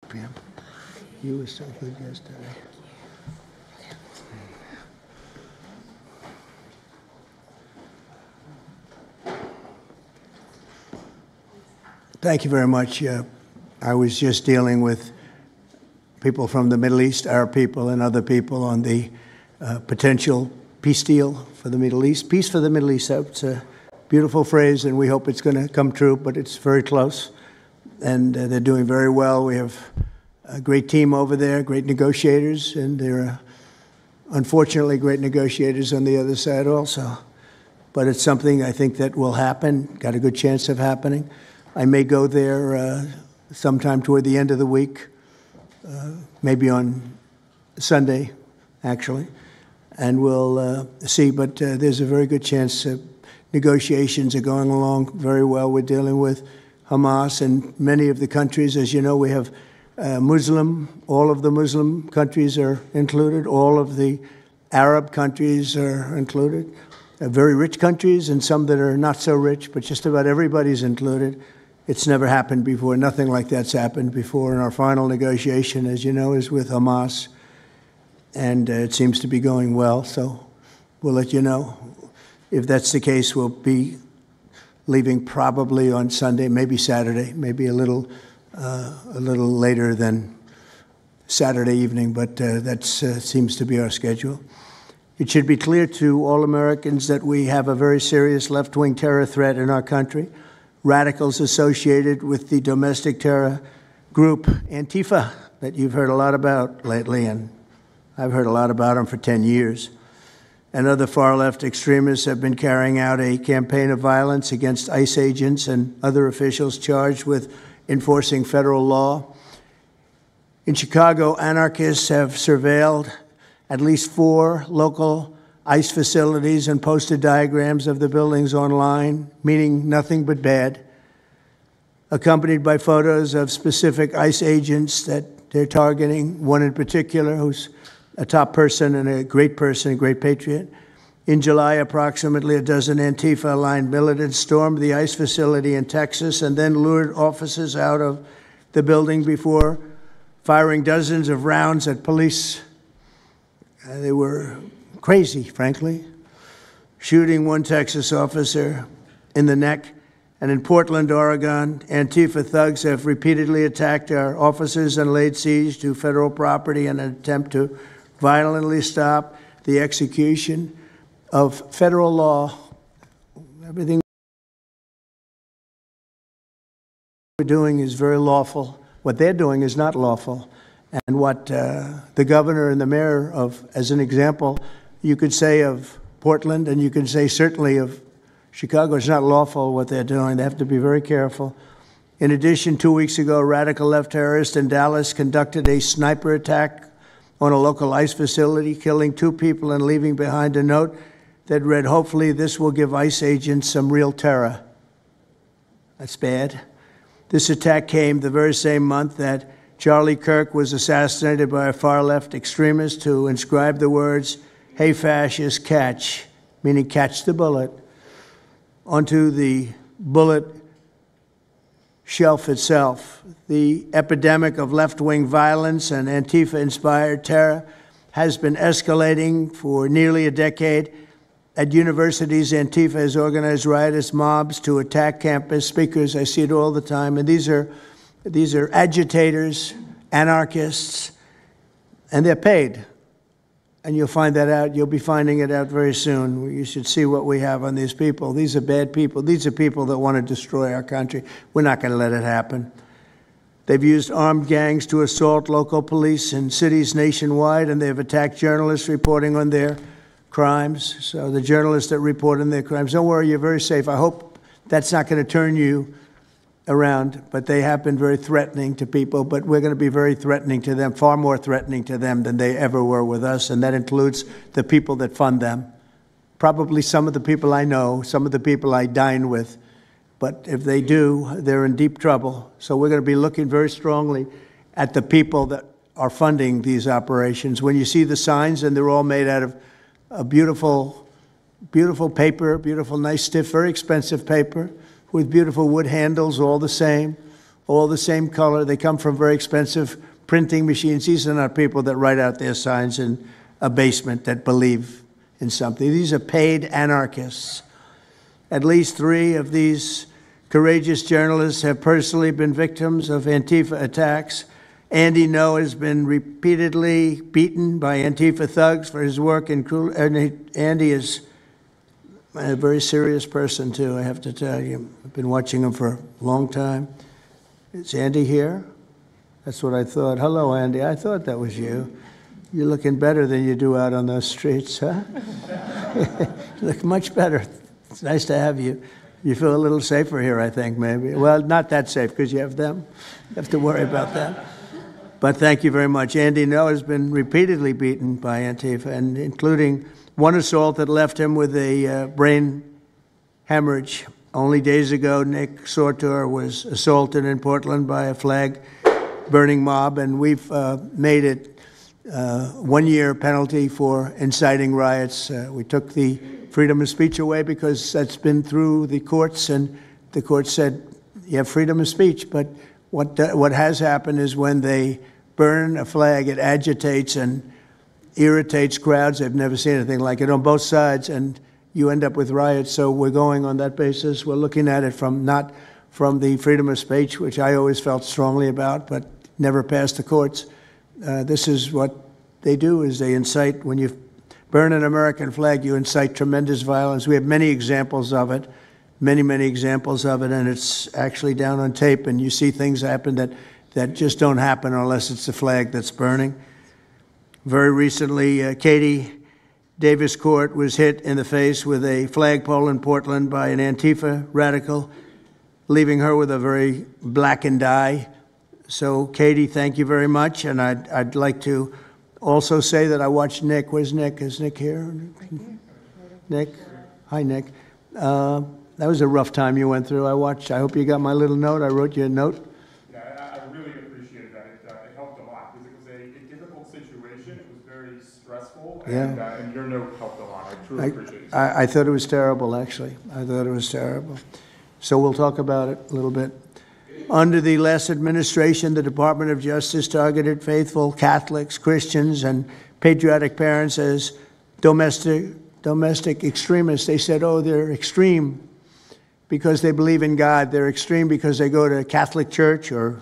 Pam. You were so good yesterday. Thank you very much. I was just dealing with people from the Middle East, Arab people and other people on the potential peace deal for the Middle East. Peace for the Middle East, that's a beautiful phrase, and we hope it's going to come true, but it's very close. And they're doing very well. We have a great team over there, great negotiators, and there are unfortunately great negotiators on the other side also. But it's something I think that will happen, got a good chance of happening. I may go there sometime toward the end of the week, maybe on Sunday, actually, and we'll see. But there's a very good chance negotiations are going along very well. We're dealing with Hamas and many of the countries. As you know, we have all of the Muslim countries are included. All of the Arab countries are included. Very rich countries and some that are not so rich, but just about everybody's included. It's never happened before. Nothing like that's happened before. And our final negotiation, as you know, is with Hamas. And it seems to be going well. So we'll let you know. If that's the case, we'll be leaving probably on Sunday, maybe Saturday, maybe a little later than Saturday evening. But that seems to be our schedule. It should be clear to all Americans that we have a very serious left-wing terror threat in our country. Radicals associated with the domestic terror group Antifa that you've heard a lot about lately, and I've heard a lot about them for 10 years. And other far-left extremists have been carrying out a campaign of violence against ICE agents and other officials charged with enforcing federal law. In Chicago, anarchists have surveilled at least 4 local ICE facilities and posted diagrams of the buildings online, meaning nothing but bad, accompanied by photos of specific ICE agents that they're targeting, one in particular who's a top person and a great patriot. In July, approximately a dozen Antifa-aligned militants stormed the ICE facility in Texas and then lured officers out of the building before firing dozens of rounds at police. They were crazy, frankly, shooting one Texas officer in the neck. And in Portland, Oregon, Antifa thugs have repeatedly attacked our officers and laid siege to federal property in an attempt to violently stop the execution of federal law. Everything we're doing is very lawful. What they're doing is not lawful. And what the governor and the mayor of, as an example, you could say of Portland, and you can say certainly of Chicago, it's not lawful what they're doing. They have to be very careful. In addition, 2 weeks ago, a radical left terrorist in Dallas conducted a sniper attack on a local ICE facility, killing 2 people and leaving behind a note that read, "Hopefully this will give ICE agents some real terror." That's bad. This attack came the very same month that Charlie Kirk was assassinated by a far-left extremist who inscribed the words, "Hey, fascist, catch," meaning catch the bullet, onto the bullet shelf itself. The epidemic of left-wing violence and Antifa-inspired terror has been escalating for nearly a decade. At universities, Antifa has organized riotous mobs to attack campus speakers. I see it all the time. And these are agitators, anarchists, and they're paid. And you'll find that out. You'll be finding it out very soon. You should see what we have on these people. These are bad people. These are people that want to destroy our country. We're not going to let it happen. They've used armed gangs to assault local police in cities nationwide, and they've attacked journalists reporting on their crimes. So the journalists that report on their crimes, don't worry, you're very safe. I hope that's not going to turn you around, but they have been very threatening to people, but we're going to be very threatening to them, far more threatening to them than they ever were with us, and that includes the people that fund them. Probably some of the people I know, some of the people I dine with, but if they do, they're in deep trouble. So we're going to be looking very strongly at the people that are funding these operations. When you see the signs, and they're all made out of a beautiful paper, beautiful, nice, stiff, very expensive paper, with beautiful wood handles, all the same, all the same color. They come from very expensive printing machines. These are not people that write out their signs in a basement that believe in something. These are paid anarchists. At least 3 of these courageous journalists have personally been victims of Antifa attacks. Andy No has been repeatedly beaten by Antifa thugs for his work in Andy is a very serious person, too, I have to tell you. I've been watching him for a long time. Is Andy here? That's what I thought. Hello, Andy. I thought that was you. You're looking better than you do out on those streets, huh? You look much better. It's nice to have you. You feel a little safer here, I think, maybe. Well, not that safe, because you have them. You have to worry about that. But thank you very much. Andy No has been repeatedly beaten by Antifa, and including one assault that left him with a brain hemorrhage. Only days ago, Nick Sortor was assaulted in Portland by a flag-burning mob, and we've made it 1-year penalty for inciting riots. We took the freedom of speech away because that's been through the courts, and the court said you have freedom of speech. But what has happened is when they burn a flag, it agitates and irritates crowds. They've never seen anything like it on both sides, and you end up with riots. So we're going on that basis. We're looking at it from not from the freedom of speech, which I always felt strongly about, but never passed the courts. This is what they do, is they incite. When you burn an American flag, you incite tremendous violence. We have many examples of it, many examples of it, and it's actually down on tape, and you see things happen that just don't happen unless it's the flag that's burning. Very recently, Katie Davis Court was hit in the face with a flagpole in Portland by an Antifa radical, leaving her with a very blackened eye. So, Katie, thank you very much, and I'd like to also say that I watched Nick. Where's Nick? Is Nick here? Nick? Hi, Nick. That was a rough time you went through. I hope you got my little note. I wrote you a note. Yeah, I really appreciated that. It helped a lot because it was a difficult situation. It was very stressful, and your note helped a lot. I truly appreciate it. I thought it was terrible, actually. I thought it was terrible. So we'll talk about it a little bit. Under the last administration, the Department of Justice targeted faithful Catholics, Christians, and patriotic parents as domestic extremists. They said, oh, they're extreme because they believe in God. They're extreme because they go to Catholic church, or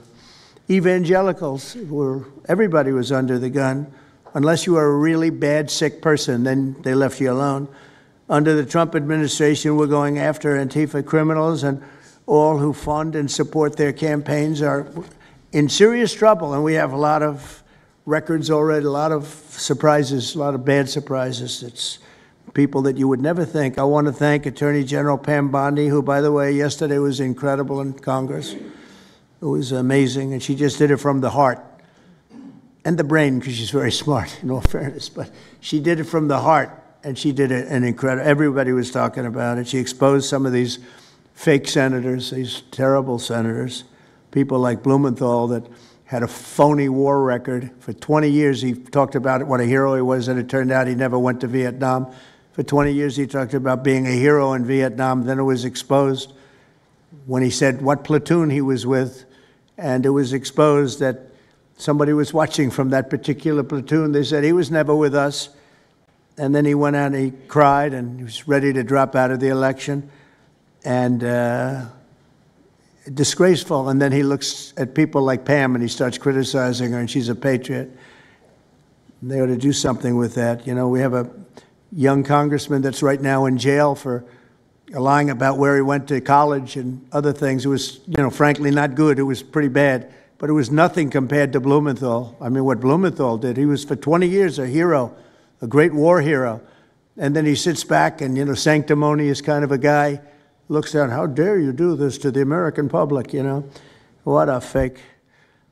evangelicals, where everybody was under the gun. Unless you were a really bad, sick person, then they left you alone. Under the Trump administration, we're going after Antifa criminals, and all who fund and support their campaigns are in serious trouble. And we have a lot of records already, a lot of surprises, a lot of bad surprises. It's people that you would never think. I want to thank Attorney General Pam Bondi, who, by the way, yesterday was incredible in Congress. It was amazing, and she just did it from the heart and the brain, because she's very smart, in all fairness. But she did it from the heart, and she did it an incredible. Everybody was talking about it. She exposed some of these fake senators, these terrible senators, people like Blumenthal that had a phony war record. For 20 years, he talked about what a hero he was, and it turned out he never went to Vietnam. For 20 years, he talked about being a hero in Vietnam. Then it was exposed when he said what platoon he was with, and it was exposed that somebody was watching from that particular platoon. They said he was never with us. And then he went out and he cried, and he was ready to drop out of the election. And disgraceful. And then he looks at people like Pam and he starts criticizing her, and she's a patriot. And they ought to do something with that. You know, we have a young congressman that's right now in jail for lying about where he went to college and other things. It was, you know, frankly not good. It was pretty bad. But it was nothing compared to Blumenthal. I mean, what Blumenthal did, he was for 20 years a hero, a great war hero. And then he sits back and, you know, sanctimonious kind of a guy, looks down, how dare you do this to the American public, you know? What a fake.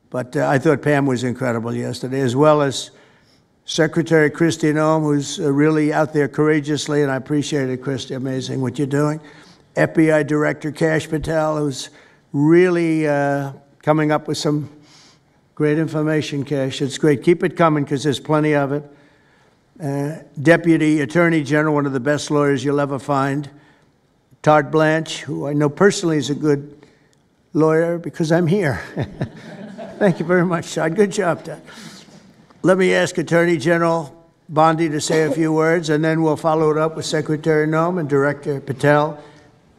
But I thought Pam was incredible yesterday, as well as Secretary Kristi Noem, who's really out there courageously, and I appreciate it, Kristi, amazing what you're doing. FBI Director Kash Patel, who's really coming up with some great information, Kash. It's great. Keep it coming, because there's plenty of it. Deputy Attorney General, one of the best lawyers you'll ever find, Todd Blanche, who I know personally is a good lawyer because I'm here. Thank you very much, Todd. Good job, Todd. Let me ask Attorney General Bondi to say a few words, and then we'll follow it up with Secretary Noem and Director Patel.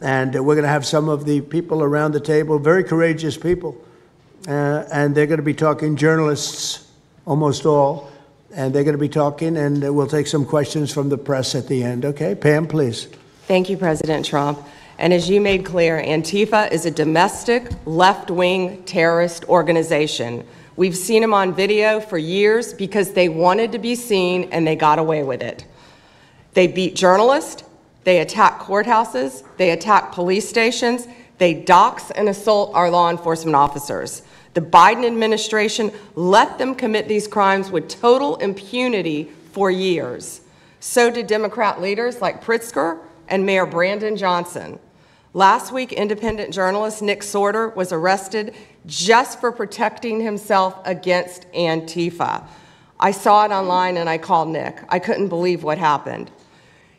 And we're going to have some of the people around the table, very courageous people, and they're going to be talking, journalists, almost all, and they're going to be talking, and we'll take some questions from the press at the end. Okay, Pam, please. Thank you, President Trump. And as you made clear, Antifa is a domestic left-wing terrorist organization. We've seen them on video for years because they wanted to be seen and they got away with it. They beat journalists, they attack courthouses, they attack police stations, they dox and assault our law enforcement officers. The Biden administration let them commit these crimes with total impunity for years. So did Democrat leaders like Pritzker and Mayor Brandon Johnson. Last week, independent journalist Nick Sorter was arrested just for protecting himself against Antifa. I saw it online and I called Nick. I couldn't believe what happened.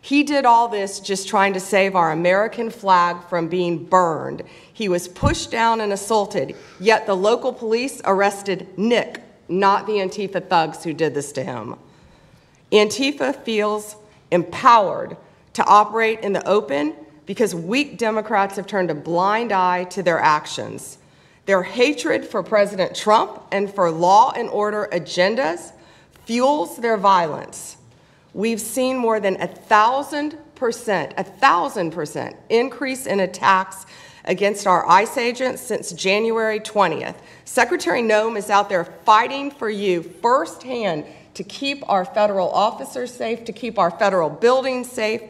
He did all this just trying to save our American flag from being burned. He was pushed down and assaulted, yet the local police arrested Nick, not the Antifa thugs who did this to him. Antifa feels empowered to operate in the open because weak Democrats have turned a blind eye to their actions. Their hatred for President Trump and for law and order agendas fuels their violence. We've seen more than 1,000% increase in attacks against our ICE agents since January 20th. Secretary Noem is out there fighting for you firsthand to keep our federal officers safe, to keep our federal buildings safe,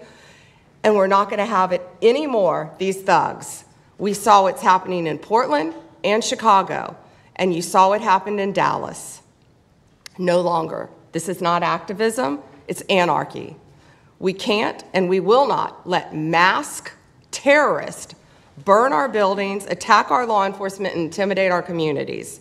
and we're not going to have it anymore, these thugs. We saw what's happening in Portland and Chicago, and you saw what happened in Dallas. No longer. This is not activism, it's anarchy. We can't and we will not let masked terrorists burn our buildings, attack our law enforcement, and intimidate our communities.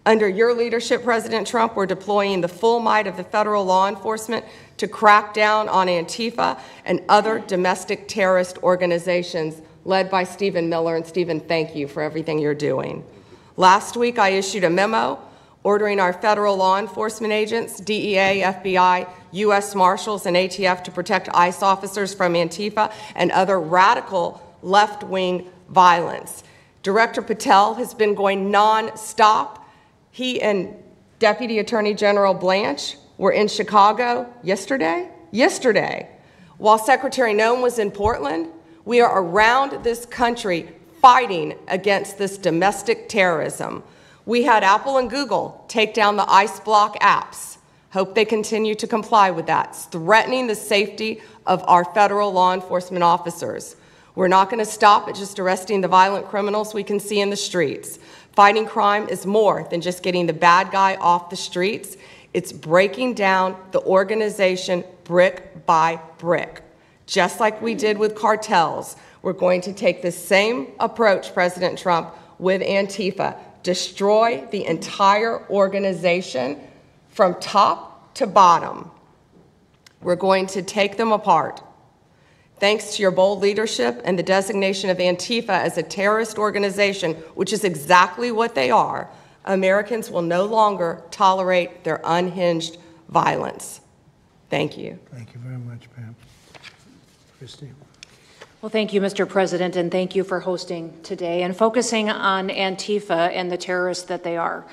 Under your leadership, President Trump, we're deploying the full might of the federal law enforcement to crack down on Antifa and other domestic terrorist organizations led by Stephen Miller. And Stephen, thank you for everything you're doing. Last week, I issued a memo ordering our federal law enforcement agents, DEA, FBI, U.S. Marshals, and ATF to protect ICE officers from Antifa and other radical left-wing violence. Director Patel has been going nonstop. He and Deputy Attorney General Blanche were in Chicago yesterday. While Secretary Noem was in Portland, we are around this country fighting against this domestic terrorism. We had Apple and Google take down the ICE block apps. Hope they continue to comply with that. It's threatening the safety of our federal law enforcement officers. We're not going to stop at just arresting the violent criminals we can see in the streets. Fighting crime is more than just getting the bad guy off the streets. It's breaking down the organization brick by brick. Just like we did with cartels, we're going to take the same approach, President Trump, with Antifa. Destroy the entire organization from top to bottom. We're going to take them apart. Thanks to your bold leadership and the designation of Antifa as a terrorist organization, which is exactly what they are, Americans will no longer tolerate their unhinged violence. Thank you. Thank you very much, Pam. Christy. Well, thank you, Mr. President, and thank you for hosting today and focusing on Antifa and the terrorists that they are.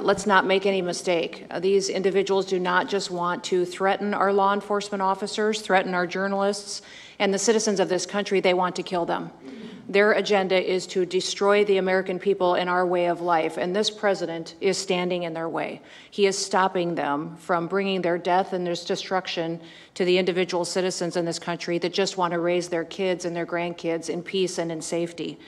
Let's not make any mistake. These individuals do not just want to threaten our law enforcement officers, threaten our journalists, and the citizens of this country. They want to kill them. Their agenda is to destroy the American people and our way of life, and this president is standing in their way. He is stopping them from bringing their death and their destruction to the individual citizens in this country that just want to raise their kids and their grandkids in peace and in safety.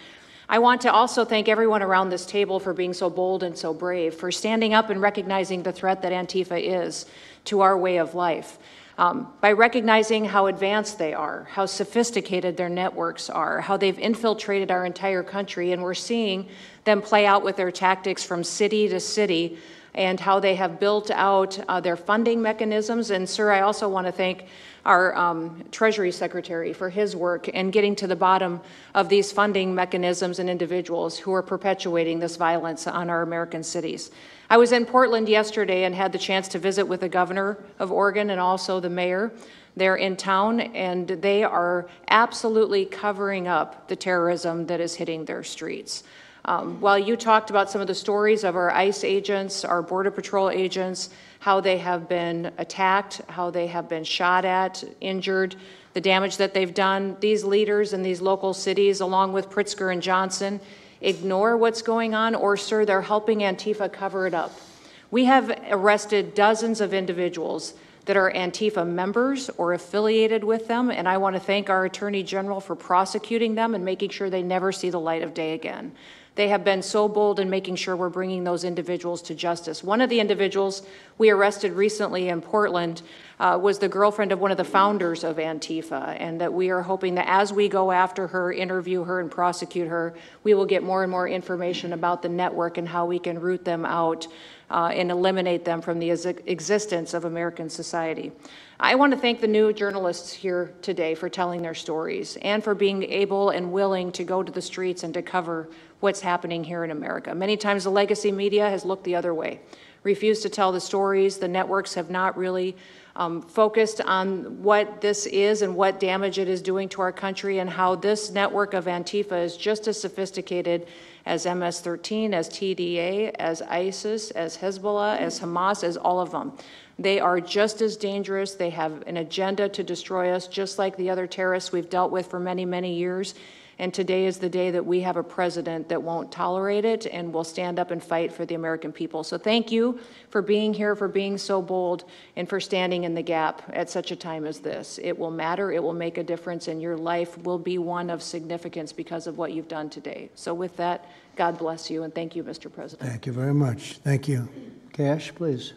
I want to also thank everyone around this table for being so bold and so brave, for standing up and recognizing the threat that Antifa is to our way of life. By recognizing how advanced they are, how sophisticated their networks are, how they've infiltrated our entire country, and we're seeing them play out with their tactics from city to city and how they have built out their funding mechanisms. And, sir, I also want to thank our Treasury Secretary for his work in getting to the bottom of these funding mechanisms and individuals who are perpetuating this violence on our American cities. I was in Portland yesterday and had the chance to visit with the governor of Oregon and also the mayor. They're in town, and they are absolutely covering up the terrorism that is hitting their streets. While you talked about some of the stories of our ICE agents, our Border Patrol agents, how they have been attacked, how they have been shot at, injured, the damage that they've done, these leaders in these local cities, along with Pritzker and Johnson, ignore what's going on, or, sir, they're helping Antifa cover it up. We have arrested dozens of individuals that are Antifa members or affiliated with them, and I want to thank our Attorney General for prosecuting them and making sure they never see the light of day again. They have been so bold in making sure we're bringing those individuals to justice. One of the individuals we arrested recently in Portland was the girlfriend of one of the founders of Antifa, and that we are hoping that as we go after her, interview her, and prosecute her, we will get more and more information about the network and how we can root them out and eliminate them from the existence of American society. I want to thank the new journalists here today for telling their stories and for being able and willing to go to the streets and to cover what's happening here in America. Many times the legacy media has looked the other way, refused to tell the stories. The networks have not really focused on what this is and what damage it is doing to our country, and how this network of Antifa is just as sophisticated as MS-13, as TDA, as ISIS, as Hezbollah, as Hamas, as all of them. They are just as dangerous. They have an agenda to destroy us, just like the other terrorists we've dealt with for many, many years. And today is the day that we have a president that won't tolerate it and will stand up and fight for the American people. So thank you for being here, for being so bold, and for standing in the gap at such a time as this. It will matter. It will make a difference, and your life will be one of significance because of what you've done today. So with that, God bless you, and thank you, Mr. President. Thank you very much. Thank you. Cash, please.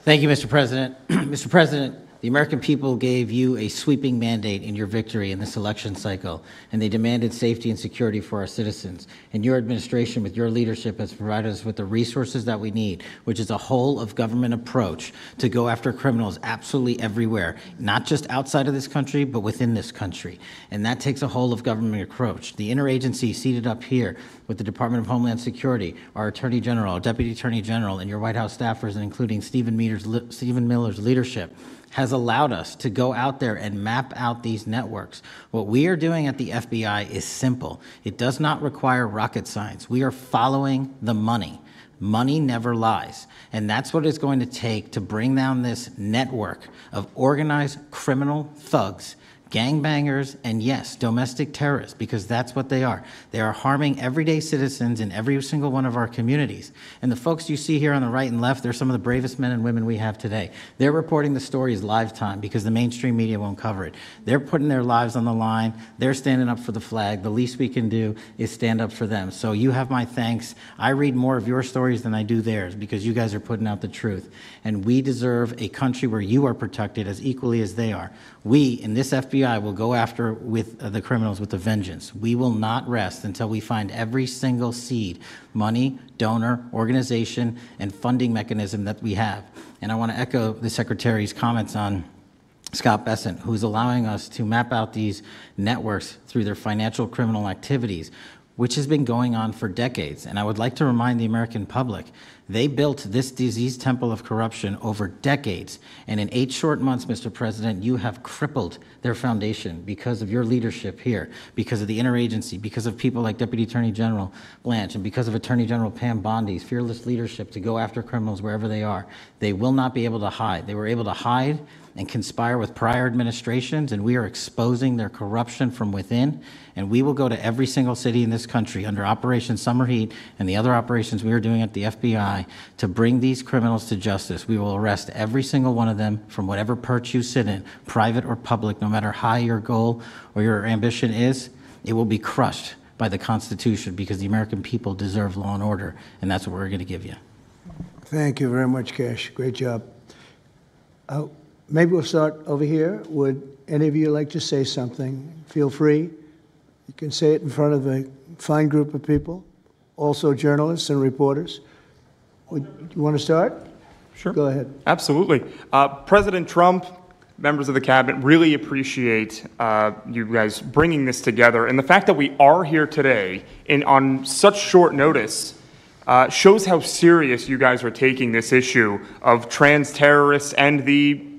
Thank you, Mr. President. Mr. President, the American people gave you a sweeping mandate in your victory in this election cycle, and they demanded safety and security for our citizens. And your administration, with your leadership, has provided us with the resources that we need, which is a whole-of-government approach to go after criminals absolutely everywhere, not just outside of this country, but within this country. And that takes a whole-of-government approach. The interagency seated up here with the Department of Homeland Security, our Attorney General, our Deputy Attorney General, and your White House staffers, including Stephen Miller's leadership, has allowed us to go out there and map out these networks. What we are doing at the FBI is simple. It does not require rocket science. We are following the money. Money never lies. And that's what it's going to take to bring down this network of organized criminal thugs, gangbangers, and yes, domestic terrorists, because that's what they are. They are harming everyday citizens in every single one of our communities. And the folks you see here on the right and left, they're some of the bravest men and women we have today. They're reporting the stories live time because the mainstream media won't cover it. They're putting their lives on the line. They're standing up for the flag. The least we can do is stand up for them. So you have my thanks. I read more of your stories than I do theirs because you guys are putting out the truth. And we deserve a country where you are protected as equally as they are. We, in this FBI, will go after with the criminals with a vengeance. We will not rest until we find every single seed, money, donor, organization, and funding mechanism that we have. And I want to echo the Secretary's comments on Scott Bessent, who's allowing us to map out these networks through their financial criminal activities, which has been going on for decades. And I would like to remind the American public, they built this diseased temple of corruption over decades. And in 8 short months, Mr. President, you have crippled their foundation because of your leadership here, because of the interagency, because of people like Deputy Attorney General Blanche, and because of Attorney General Pam Bondi's fearless leadership to go after criminals wherever they are. They will not be able to hide. They were able to hide and conspire with prior administrations, and we are exposing their corruption from within. And we will go to every single city in this country under Operation Summer Heat and the other operations we are doing at the FBI to bring these criminals to justice. We will arrest every single one of them from whatever perch you sit in, private or public, no matter how your goal or your ambition is. It will be crushed by the Constitution because the American people deserve law and order, and that's what we're going to give you. Thank you very much, Cash. Great job. Maybe we'll start over here. Would any of you like to say something? Feel free. You can say it in front of a fine group of people, also journalists and reporters. You want to start? Sure. Go ahead. Absolutely. President Trump, members of the cabinet, really appreciate you guys bringing this together. And the fact that we are here today on such short notice shows how serious you guys are taking this issue of trans terrorists and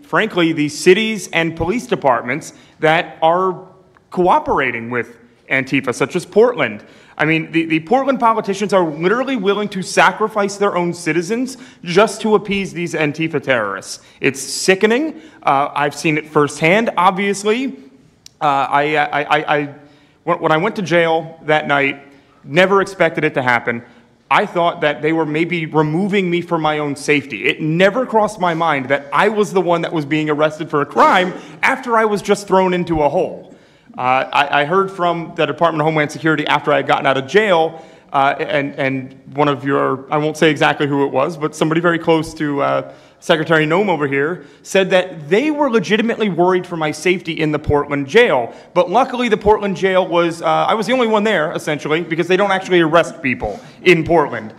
frankly, the cities and police departments that are cooperating with Antifa, such as Portland. I mean, the Portland politicians are literally willing to sacrifice their own citizens just to appease these Antifa terrorists. It's sickening. I've seen it firsthand, obviously. When I went to jail that night, never expected it to happen. I thought that they were maybe removing me for my own safety. It never crossed my mind that I was the one that was being arrested for a crime after I was just thrown into a hole. I heard from the Department of Homeland Security after I had gotten out of jail, and one of your, I won't say exactly who it was, but somebody very close to Secretary Noem over here, said that they were legitimately worried for my safety in the Portland jail. But luckily, the Portland jail was, I was the only one there, essentially, because they don't actually arrest people in Portland,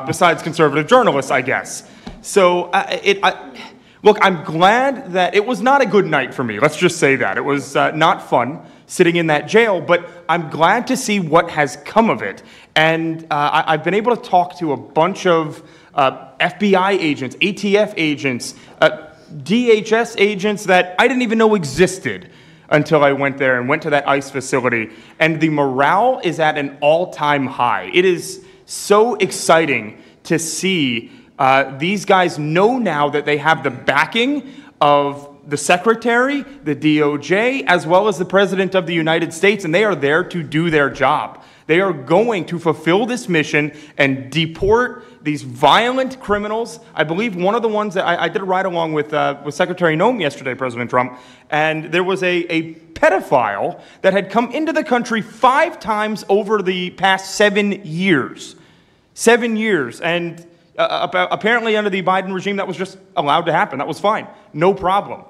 besides conservative journalists, I guess. So, look, I'm glad that it was not a good night for me. Let's just say that. It was not fun sitting in that jail, but I'm glad to see what has come of it. And I've been able to talk to a bunch of FBI agents, ATF agents, DHS agents that I didn't even know existed until I went there and went to that ICE facility. And the morale is at an all-time high. It is so exciting to see these guys know now that they have the backing of the Secretary, the DOJ, as well as the President of the United States, and they are there to do their job. They are going to fulfill this mission and deport these violent criminals. I believe one of the ones that I did a ride-along with Secretary Noem yesterday, President Trump, and there was a pedophile that had come into the country 5 times over the past 7 years. 7 years, and apparently under the Biden regime, that was just allowed to happen. That was fine. No problem.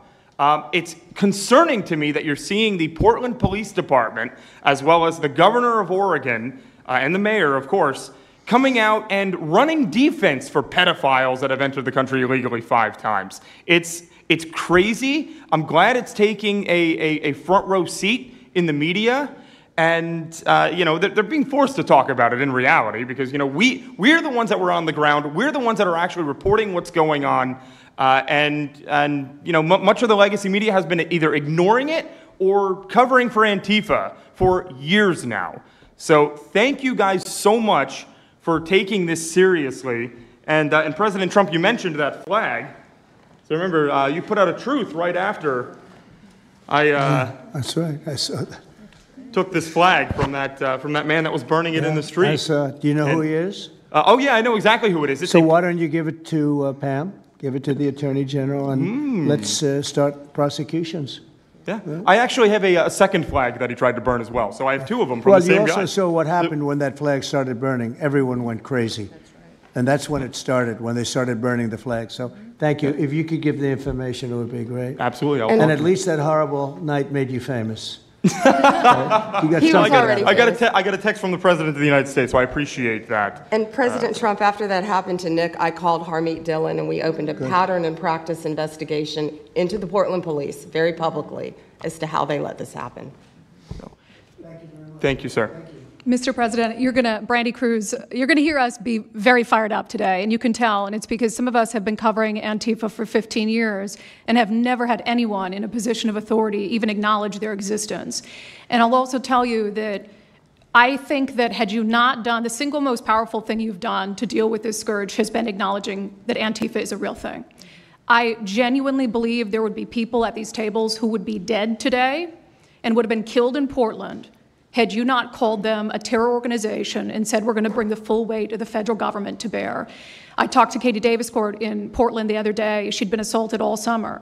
It's concerning to me that you're seeing the Portland Police Department, as well as the governor of Oregon, and the mayor, of course, coming out and running defense for pedophiles that have entered the country illegally 5 times. It's crazy. I'm glad it's taking a front row seat in the media. And, you know, they're being forced to talk about it in reality because, you know, we're the ones that were on the ground. We're the ones that are actually reporting what's going on. And you know, much of the legacy media has been either ignoring it or covering for Antifa for years now. So thank you guys so much for taking this seriously. And President Trump, you mentioned that flag. So remember, you put out a truth right after That's right. I saw that. Took this flag from that man that was burning it in the street. I saw it. Do you know who he is? Oh yeah, I know exactly who it is. So why don't you give it to Pam? Give it to the Attorney General, and let's start prosecutions. Yeah. I actually have a second flag that he tried to burn as well. So I have 2 of them from the same guy. Well, you also saw what happened when that flag started burning. Everyone went crazy. That's right. And that's when it started, when they started burning the flag. So thank you. If you could give the information, it would be great. Absolutely. And at least that horrible night made you famous. Right? You got He was already I got a text from the President of the United States, so I appreciate that. And President Trump, after that happened to Nick, I called Harmeet Dillon and we opened a pattern and practice investigation into the Portland police very publicly as to how they let this happen. Thank you, sir. Thank you. Mr. President, Brandy Cruz, you're going to hear us be very fired up today, and you can tell, and it's because some of us have been covering Antifa for 15 years and have never had anyone in a position of authority even acknowledge their existence. And I'll also tell you that I think that had you not done, the single most powerful thing you've done to deal with this scourge has been acknowledging that Antifa is a real thing. I genuinely believe there would be people at these tables who would be dead today and would have been killed in Portland had you not called them a terror organization and said, we're going to bring the full weight of the federal government to bear. I talked to Katie Daviscourt in Portland the other day. She'd been assaulted all summer.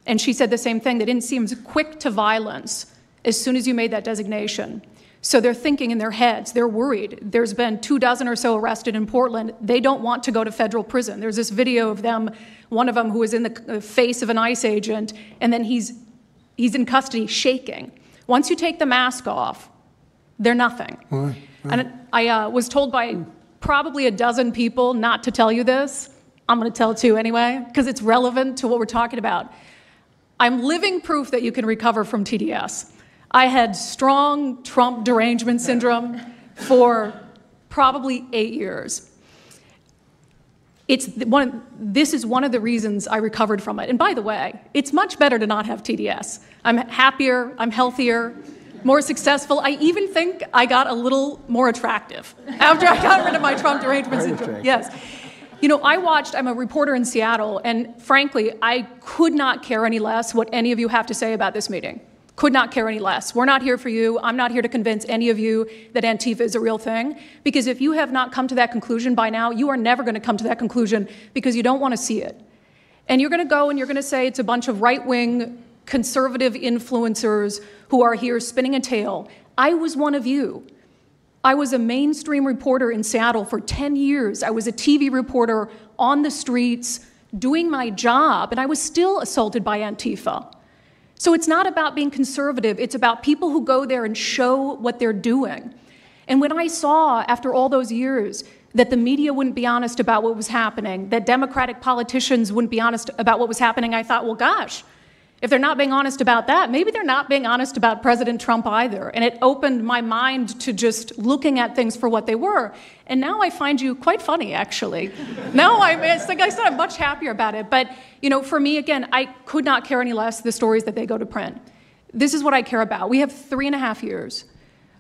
And she said the same thing, that it seems quick to violence as soon as you made that designation. So they're thinking in their heads, they're worried. There's been 24 or so arrested in Portland. They don't want to go to federal prison. There's this video of them, one of them who was in the face of an ICE agent, and then he's in custody shaking. Once you take the mask off, they're nothing. Right. And I was told by probably a dozen people not to tell you this. I'm going to tell it to you anyway, because it's relevant to what we're talking about. I'm living proof that you can recover from TDS. I had strong Trump derangement syndrome for probably 8 years. This is one of the reasons I recovered from it. And by the way, it's much better to not have TDS. I'm happier, I'm healthier, more successful. I even think I got a little more attractive after I got rid of my Trump derangement syndrome. Yes. You know, I'm a reporter in Seattle, and frankly, I could not care any less what any of you have to say about this meeting. Could not care any less. We're not here for you. I'm not here to convince any of you that Antifa is a real thing, because if you have not come to that conclusion by now, you are never going to come to that conclusion because you don't want to see it. And you're going to go and you're going to say it's a bunch of right-wing conservative influencers who are here spinning a tale. I was one of you. I was a mainstream reporter in Seattle for 10 years. I was a TV reporter on the streets doing my job, and I was still assaulted by Antifa. So it's not about being conservative. It's about people who go there and show what they're doing. And when I saw, after all those years, that the media wouldn't be honest about what was happening, that Democratic politicians wouldn't be honest about what was happening, I thought, well, gosh, if they're not being honest about that, maybe they're not being honest about President Trump either. And it opened my mind to just looking at things for what they were. And now I find you quite funny, actually. Now it's like I said, I'm much happier about it. But, you know, for me, again, I could not care any less the stories that they go to print. This is what I care about. We have 3.5 years.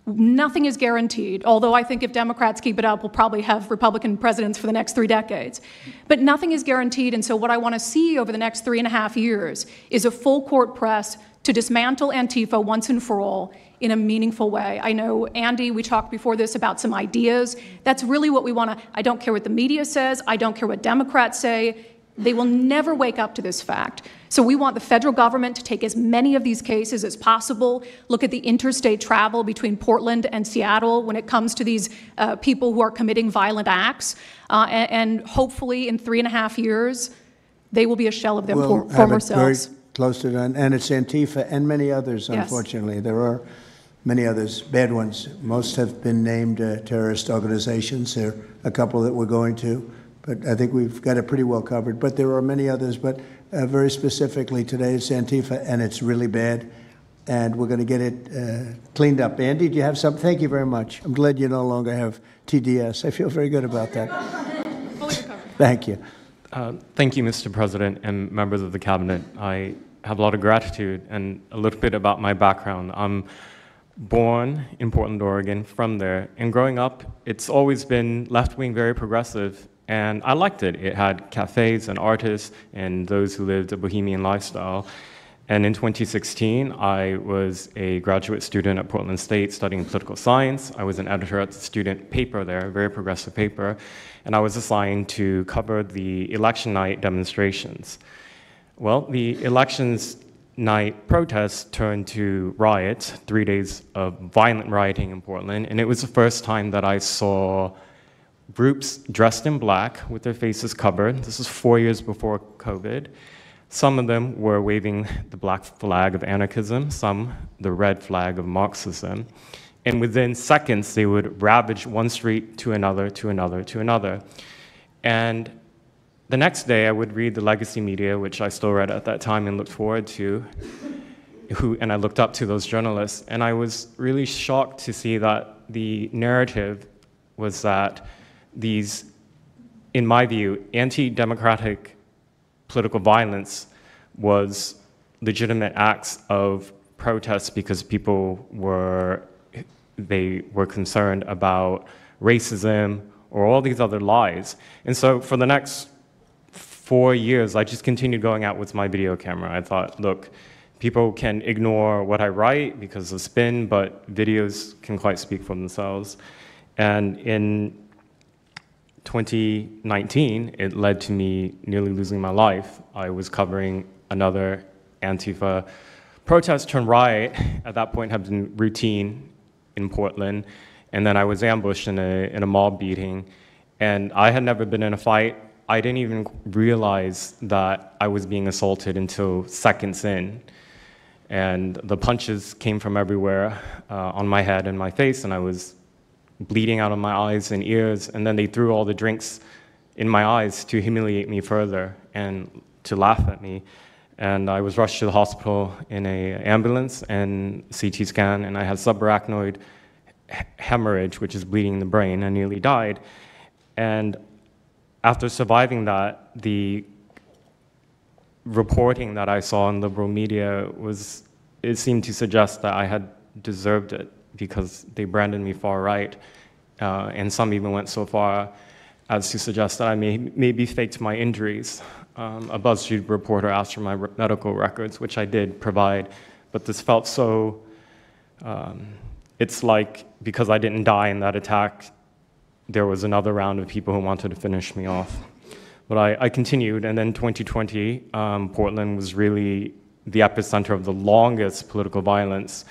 Nothing is guaranteed, although I think if Democrats keep it up, we'll probably have Republican presidents for the next 3 decades. But nothing is guaranteed, and so what I want to see over the next 3.5 years is a full court press to dismantle Antifa once and for all in a meaningful way. I know, Andy, we talked before this about some ideas. That's really what we want to. I don't care what the media says. I don't care what Democrats say. They will never wake up to this fact. So we want the federal government to take as many of these cases as possible, look at the interstate travel between Portland and Seattle when it comes to these people who are committing violent acts, and hopefully in 3.5 years, they will be a shell of their former selves. Very close to that, and it's Antifa and many others, unfortunately. Yes. There are many others, bad ones. Most have been named terrorist organizations. There are a couple that we're going to. But I think we've got it pretty well covered. But there are many others. But very specifically today, it's Antifa, and it's really bad. And we're going to get it cleaned up. Andy, do you have something? Thank you very much. I'm glad you no longer have TDS. I feel very good about that. Fully recovered. Thank you. Thank you, Mr. President and members of the Cabinet. I have a lot of gratitude and a little bit about my background. I'm born in Portland, Oregon, from there. And growing up, it's always been left-wing, very progressive. And I liked it. It had cafes and artists and those who lived a bohemian lifestyle. And in 2016, I was a graduate student at Portland State studying political science. I was an editor at the student paper there, a very progressive paper. And I was assigned to cover the election night demonstrations. Well, the elections night protests turned to riots, 3 days of violent rioting in Portland. And it was the first time that I saw groups dressed in black with their faces covered. This is 4 years before COVID. Some of them were waving the black flag of anarchism, some the red flag of Marxism. And within seconds, they would ravage one street to another, to another, to another. And the next day, I would read the legacy media, which I still read at that time and looked forward to, and I looked up to those journalists. And I was really shocked to see that the narrative was that these, in my view, anti-democratic political violence was legitimate acts of protest because people were concerned about racism or all these other lies. And so for the next 4 years, I just continued going out with my video camera. I thought, look, people can ignore what I write because of spin, but videos can quite speak for themselves. And in 2019, it led to me nearly losing my life. I was covering another Antifa protest turned riot. At that point, had been routine in Portland, and then I was ambushed in a mob beating. And I had never been in a fight. I didn't even realize that I was being assaulted until seconds in. And the punches came from everywhere on my head and my face, and I was bleeding out of my eyes and ears, and then they threw all the drinks in my eyes to humiliate me further and to laugh at me. And I was rushed to the hospital in an ambulance and CT scan, and I had subarachnoid hemorrhage, which is bleeding in the brain. I nearly died. And after surviving that, the reporting that I saw in liberal media it seemed to suggest that I had deserved it because they branded me far right. And some even went so far as to suggest that I maybe faked my injuries. A BuzzFeed reporter asked for my medical records, which I did provide, but this felt so, it's like because I didn't die in that attack, there was another round of people who wanted to finish me off. But I continued, and then 2020, Portland was really the epicenter of the longest political violence.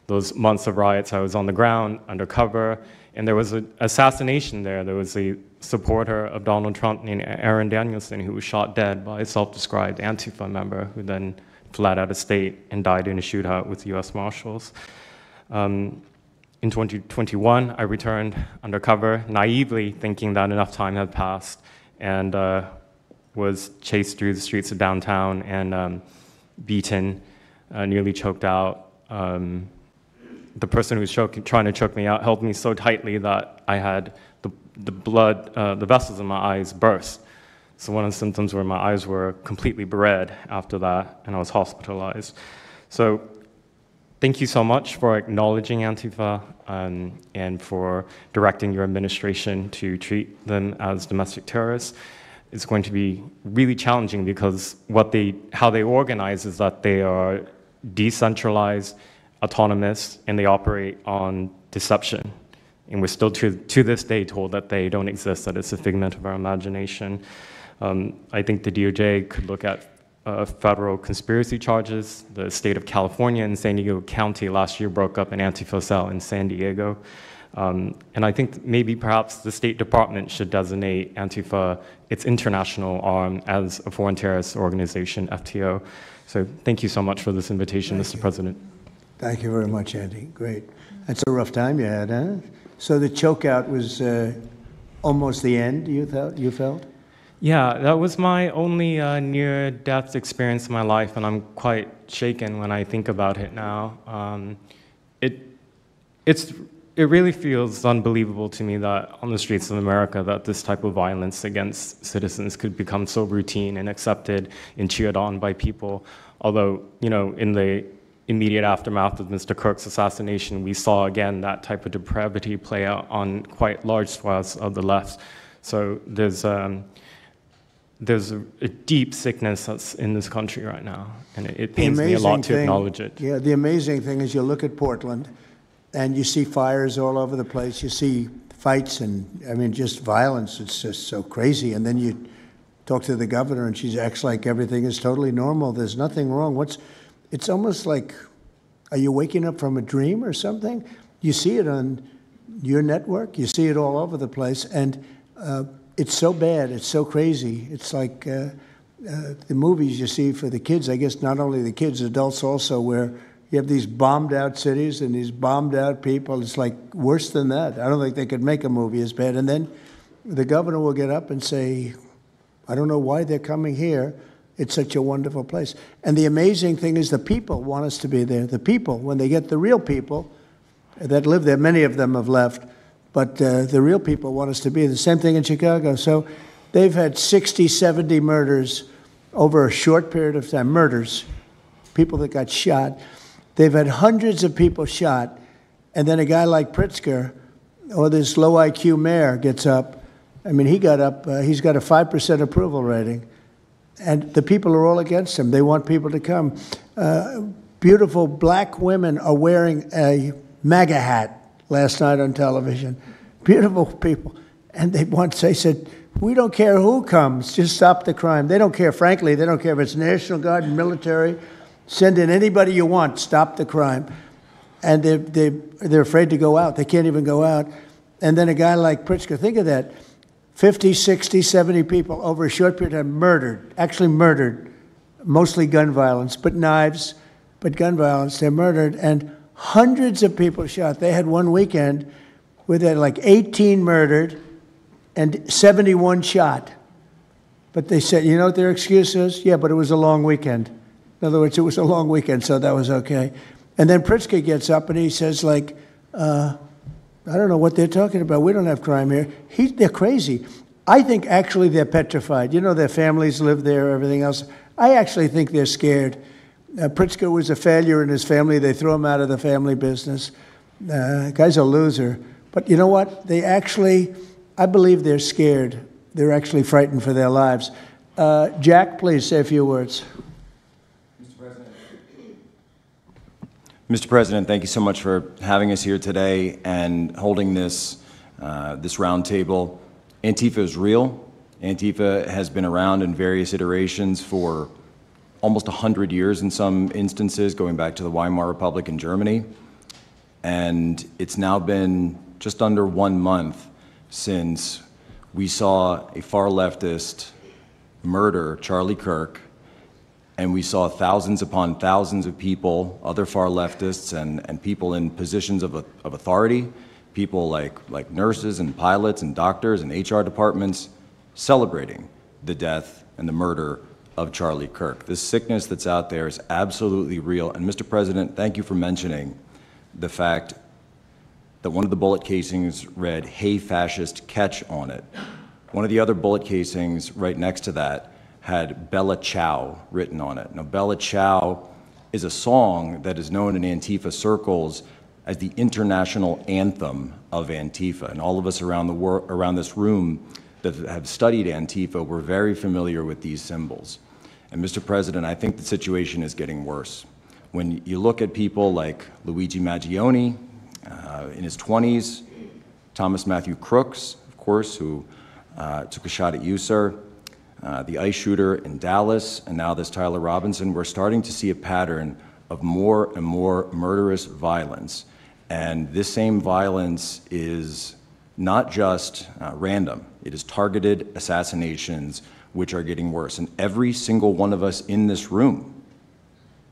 Those months of riots, I was on the ground, undercover, and there was an assassination there. There was a supporter of Donald Trump named Aaron Danielson who was shot dead by a self-described Antifa member who then fled out of state and died in a shootout with U.S. Marshals. In 2021, I returned undercover, naively thinking that enough time had passed, and was chased through the streets of downtown and beaten, nearly choked out. The person who was trying to choke me out held me so tightly that I had the blood, the vessels in my eyes burst. So one of the symptoms were my eyes were completely red after that, and I was hospitalized. So thank you so much for acknowledging Antifa and for directing your administration to treat them as domestic terrorists. It's going to be really challenging because how they organize is that they are decentralized, autonomous, and they operate on deception. And we're still to this day told that they don't exist, that it's a figment of our imagination. I think the DOJ could look at federal conspiracy charges. The state of California and San Diego County last year broke up an Antifa cell in San Diego. And I think maybe perhaps the State Department should designate Antifa, its international arm, as a foreign terrorist organization, FTO. So thank you so much for this invitation, Mr. President. Thank you very much, Andy. Great. That's a rough time you had, huh? So the chokeout was almost the end, you felt? Yeah, that was my only near-death experience in my life, and I'm quite shaken when I think about it now. It really feels unbelievable to me that on the streets of America that this type of violence against citizens could become so routine and accepted and cheered on by people. Although, in the immediate aftermath of Mr. Kirk's assassination, we saw again that type of depravity play out on quite large swaths of the left. So there's a deep sickness that's in this country right now, and it pains me a lot to acknowledge it. Yeah, the amazing thing is you look at Portland, and you see fires all over the place. You see fights and, just violence. It's just so crazy. And then you talk to the governor, and she acts like everything is totally normal. There's nothing wrong. It's almost like, are you waking up from a dream or something? You see it on your network. You see it all over the place. And it's so bad. It's so crazy. It's like the movies you see for the kids. I guess not only the kids, adults also, where you have these bombed out cities and these bombed out people. It's like worse than that. I don't think they could make a movie as bad. And then the governor will get up and say, I don't know why they're coming here. It's such a wonderful place. And the amazing thing is the people want us to be there. The people, when they get the real people that live there, many of them have left, but the real people want us to be. The same thing in Chicago. So they've had 60, 70 murders over a short period of time. Murders, people that got shot. They've had hundreds of people shot, and then a guy like Pritzker, or this low IQ mayor, gets up. He got up, he's got a 5% approval rating, and the people are all against him. They want people to come. Beautiful black women are wearing a MAGA hat last night on television. Beautiful people. And they said, we don't care who comes, just stop the crime. They don't care, frankly, they don't care if it's National Guard and military. Send in anybody you want, stop the crime. And they're afraid to go out. They can't even go out. And then a guy like Pritzker, think of that, 50, 60, 70 people over a short period of time murdered, actually murdered, mostly gun violence, but knives, but gun violence, they're murdered, and hundreds of people shot. They had one weekend where they had like 18 murdered and 71 shot. But they said, you know what their excuse is? Yeah, but it was a long weekend. In other words, it was a long weekend, so that was okay. And then Pritzker gets up and he says, like, I don't know what they're talking about. We don't have crime here. They're crazy. I think actually they're petrified. You know, their families live there, everything else. I actually think they're scared. Pritzker was a failure in his family. They threw him out of the family business. Guy's a loser. But you know what? They actually, I believe they're scared. They're actually frightened for their lives. Jack, please say a few words. Mr. President, thank you so much for having us here today and holding this roundtable. Antifa is real. Antifa has been around in various iterations for almost 100 years in some instances, going back to the Weimar Republic in Germany. And it's now been just under 1 month since we saw a far leftist murder Charlie Kirk, and we saw thousands upon thousands of people, other far leftists and people in positions of authority, people like nurses and pilots and doctors and HR departments celebrating the death and the murder of Charlie Kirk. This sickness that's out there is absolutely real. And Mr. President, thank you for mentioning the fact that one of the bullet casings read, "Hey fascist, catch" on it. One of the other bullet casings right next to that had Bella Ciao written on it. Now, Bella Ciao is a song that is known in Antifa circles as the international anthem of Antifa. And all of us around this room that have studied Antifa, we're very familiar with these symbols. And Mr. President, I think the situation is getting worse. When you look at people like Luigi Maggioni in his 20s, Thomas Matthew Crooks, of course, who took a shot at you, sir, the ICE shooter in Dallas, and now this Tyler Robinson, we're starting to see a pattern of more and more murderous violence. And this same violence is not just random. It is targeted assassinations, which are getting worse. And every single one of us in this room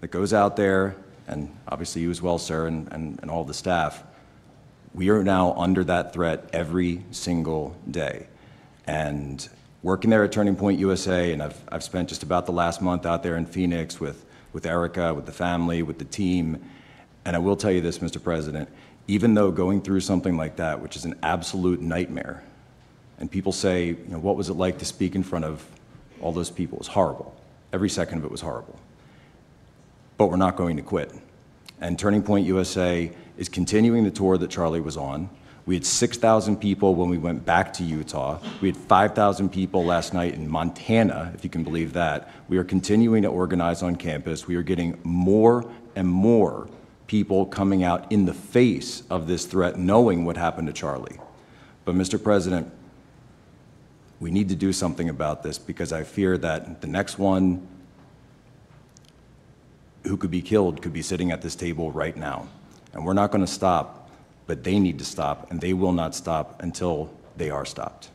that goes out there, and obviously you as well, sir, and all the staff, we are now under that threat every single day. And working there at Turning Point USA, and I've spent just about the last month out there in Phoenix with Erica, with the family, with the team. And I will tell you this, Mr. President, even though going through something like that, which is an absolute nightmare, and people say, you know, what was it like to speak in front of all those people? It was horrible. Every second of it was horrible. But we're not going to quit. And Turning Point USA is continuing the tour that Charlie was on. We had 6,000 people when we went back to Utah. We had 5,000 people last night in Montana, if you can believe that. We are continuing to organize on campus. We are getting more and more people coming out in the face of this threat, knowing what happened to Charlie. But Mr. President, we need to do something about this, because I fear that the next one who could be killed could be sitting at this table right now. And we're not going to stop. But they need to stop, and they will not stop until they are stopped.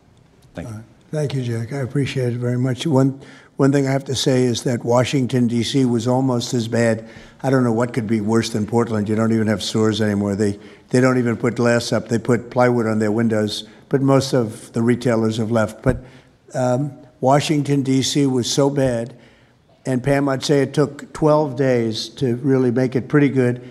Thank you. Thank you, Jack. I appreciate it very much. One thing I have to say is that Washington, D.C. was almost as bad. I don't know what could be worse than Portland. You don't even have stores anymore. They don't even put glass up. They put plywood on their windows, but most of the retailers have left. But Washington, D.C. was so bad, and Pam, I'd say it took 12 days to really make it pretty good,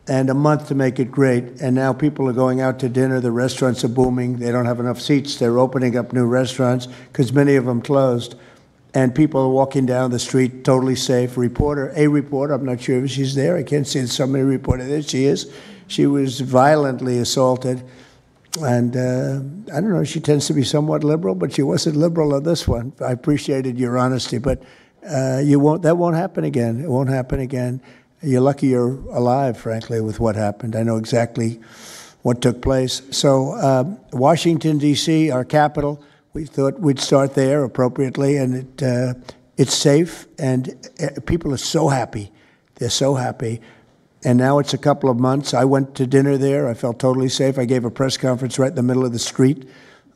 and a month to make it great. And now people are going out to dinner. The restaurants are booming. They don't have enough seats. They're opening up new restaurants because many of them closed. And people are walking down the street totally safe. A reporter, I'm not sure if she's there. I can't see somebody reported it. She is. She was violently assaulted. And I don't know, she tends to be somewhat liberal, but she wasn't liberal on this one. I appreciated your honesty, but that won't happen again. It won't happen again. You're lucky you're alive, frankly, with what happened. I know exactly what took place. So Washington, D.C., our capital, we thought we'd start there appropriately, and it's safe, and people are so happy. They're so happy. And now it's a couple of months. I went to dinner there. I felt totally safe. I gave a press conference right in the middle of the street,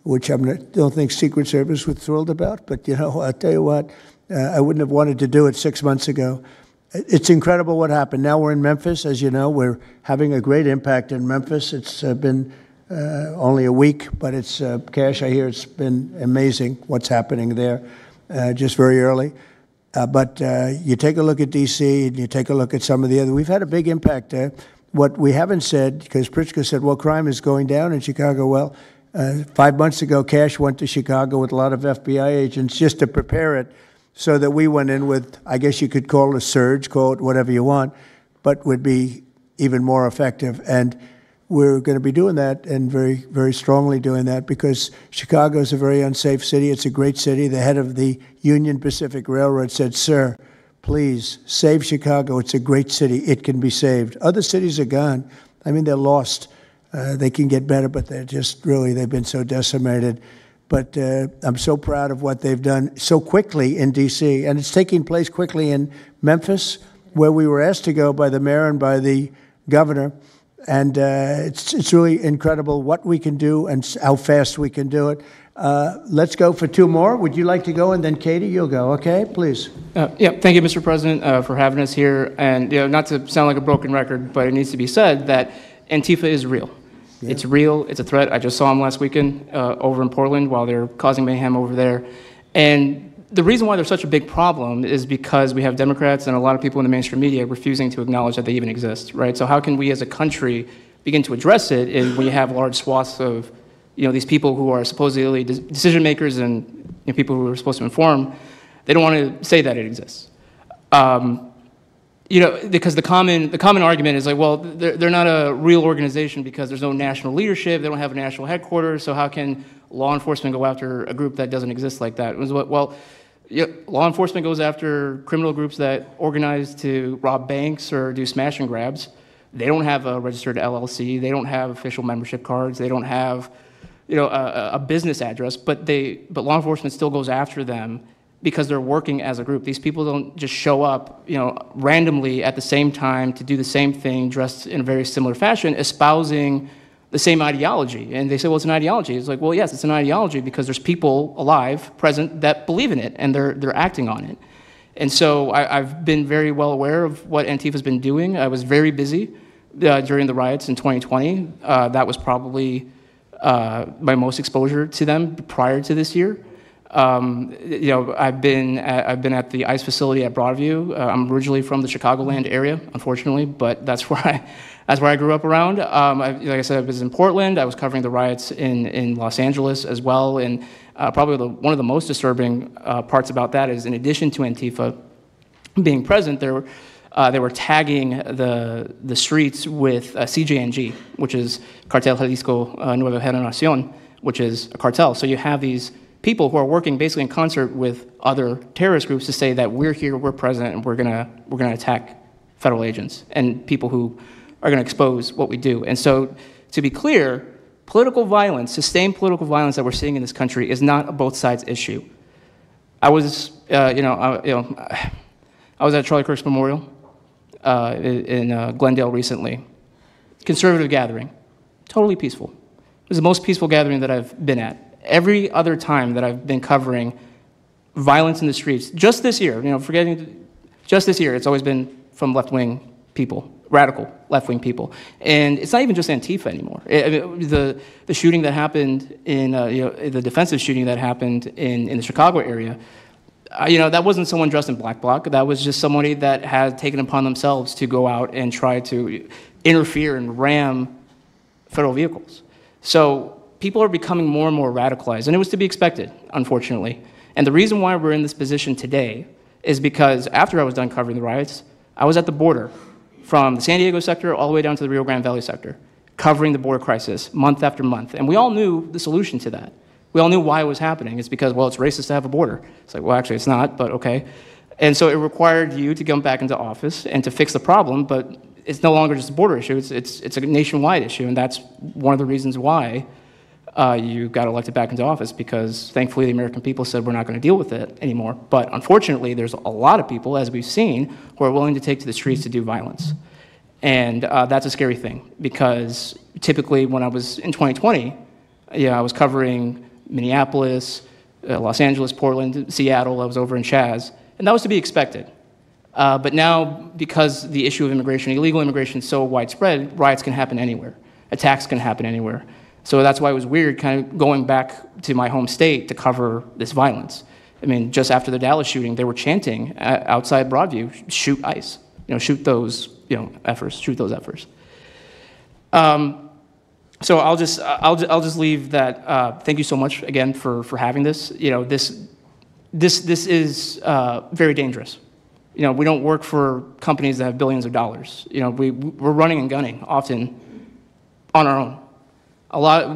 which I don't think Secret Service was thrilled about. But, you know, I'll tell you what, I wouldn't have wanted to do it 6 months ago. It's incredible what happened. Now we're in Memphis. As you know, we're having a great impact in Memphis. It's been only a week, but it's, Cash, I hear it's been amazing what's happening there, just very early. But you take a look at D.C. and you take a look at some of the other, we've had a big impact. What we haven't said, because Pritzker said, well, crime is going down in Chicago. Well, 5 months ago, Cash went to Chicago with a lot of FBI agents just to prepare it, so that we went in with, I guess you could call it a surge, call it whatever you want, but would be even more effective. And we're going to be doing that, and very, very strongly doing that, because Chicago is a very unsafe city. It's a great city. The head of the Union Pacific Railroad said, sir, please save Chicago. It's a great city. It can be saved. Other cities are gone. I mean, they're lost. They can get better, but they're just really, they've been so decimated. But I'm so proud of what they've done so quickly in D.C., and it's taking place quickly in Memphis, where we were asked to go by the mayor and by the governor. And it's really incredible what we can do and how fast we can do it. Let's go for two more. Would you like to go? And then Katie, you'll go. Okay, please. Yeah, thank you, Mr. President, for having us here. And not to sound like a broken record, but it needs to be said that Antifa is real. Yeah. It's real. It's a threat. I just saw them last weekend over in Portland while they're causing mayhem over there. And the reason why they're such a big problem is because we have Democrats and a lot of people in the mainstream media refusing to acknowledge that they even exist, right? So how can we as a country begin to address it if we have large swaths of, these people who are supposedly decision makers and people who are supposed to inform, they don't want to say that it exists. Because the common argument is like, well, they're not a real organization because there's no national leadership, they don't have a national headquarters, so how can law enforcement go after a group that doesn't exist like that? Well, law enforcement goes after criminal groups that organize to rob banks or do smash and grabs. They don't have a registered LLC, they don't have official membership cards, they don't have a business address, but law enforcement still goes after them because they're working as a group. These people don't just show up, randomly at the same time to do the same thing, dressed in a very similar fashion, espousing the same ideology. And they say, well, it's an ideology. It's like, well, yes, it's an ideology because there's people alive, present, that believe in it, and they're acting on it. And so I've been very well aware of what Antifa's been doing. I was very busy during the riots in 2020. That was probably my most exposure to them prior to this year. I've been at the ICE facility at Broadview. I'm originally from the Chicagoland area, unfortunately, but that's where I grew up around. Like I said, I was in Portland. I was covering the riots in Los Angeles as well. And probably one of the most disturbing parts about that is, in addition to Antifa being present, they were tagging the streets with CJNG, which is Cartel Jalisco Nueva Generación, which is a cartel. So you have these people who are working basically in concert with other terrorist groups to say that we're here, we're present, and we're gonna attack federal agents and people who are gonna expose what we do. And so, to be clear, political violence, sustained political violence that we're seeing in this country is not a both sides issue. I was, I was at Charlie Kirk's memorial in Glendale recently. Conservative gathering, totally peaceful. It was the most peaceful gathering that I've been at. Every other time that I've been covering violence in the streets, just this year, just this year, it's always been from left-wing people, radical left-wing people. And it's not even just Antifa anymore. The shooting that happened in, the defensive shooting that happened in the Chicago area, that wasn't someone dressed in black bloc. That was just somebody that had taken upon themselves to go out and try to interfere and ram federal vehicles. So people are becoming more and more radicalized, and it was to be expected, unfortunately. And the reason why we're in this position today is because after I was done covering the riots, I was at the border from the San Diego sector all the way down to the Rio Grande Valley sector, covering the border crisis month after month. And we all knew the solution to that. We all knew why it was happening. It's because, well, it's racist to have a border. It's like, well, actually, it's not, but okay. And so it required you to come back into office and to fix the problem, but it's no longer just a border issue. It's a nationwide issue, and that's one of the reasons why you got elected back into office, because thankfully the American people said we're not going to deal with it anymore. But unfortunately, there's a lot of people, as we've seen, who are willing to take to the streets to do violence. And that's a scary thing, because typically when I was in 2020, I was covering Minneapolis, Los Angeles, Portland, Seattle. I was over in Chaz, and that was to be expected. But now, because the issue of immigration, illegal immigration, is so widespread, riots can happen anywhere. Attacks can happen anywhere. So that's why it was weird kind of going back to my home state to cover this violence. I mean, just after the Dallas shooting, they were chanting outside Broadview, shoot ICE, shoot those, efforts, shoot those efforts. So I'll just leave that. Thank you so much again for having this. This is very dangerous. We don't work for companies that have billions of dollars. We're running and gunning often on our own.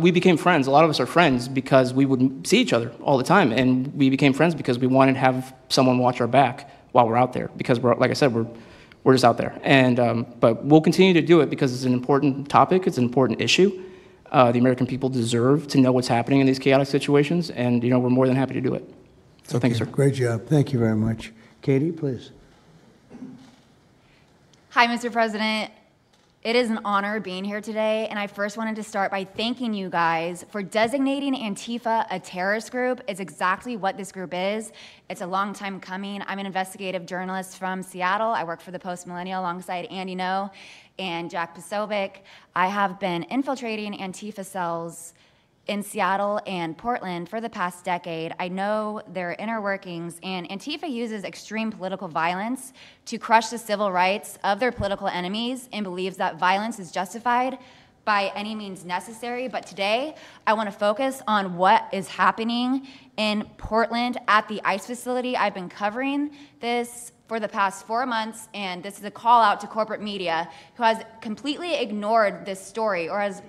We became friends. A lot of us are friends because we would see each other all the time, and we became friends because we wanted to have someone watch our back while we're out there. Because like I said, we're just out there. And but we'll continue to do it because it's an important topic. It's an important issue. The American people deserve to know what's happening in these chaotic situations, and we're more than happy to do it. So thank you, sir. Great job. Thank you very much. Katie, please. Hi, Mr. President. It is an honor being here today, and I first wanted to start by thanking you guys for designating Antifa a terrorist group. It's exactly what this group is. It's a long time coming. I'm an investigative journalist from Seattle. I work for the Post Millennial alongside Andy No and Jack Posobiec. I have been infiltrating Antifa cells in Seattle and Portland for the past decade. I know their inner workings, and Antifa uses extreme political violence to crush the civil rights of their political enemies and believes that violence is justified by any means necessary. But today, I want to focus on what is happening in Portland at the ICE facility. I've been covering this for the past 4 months, and this is a call out to corporate media who has completely ignored this story or has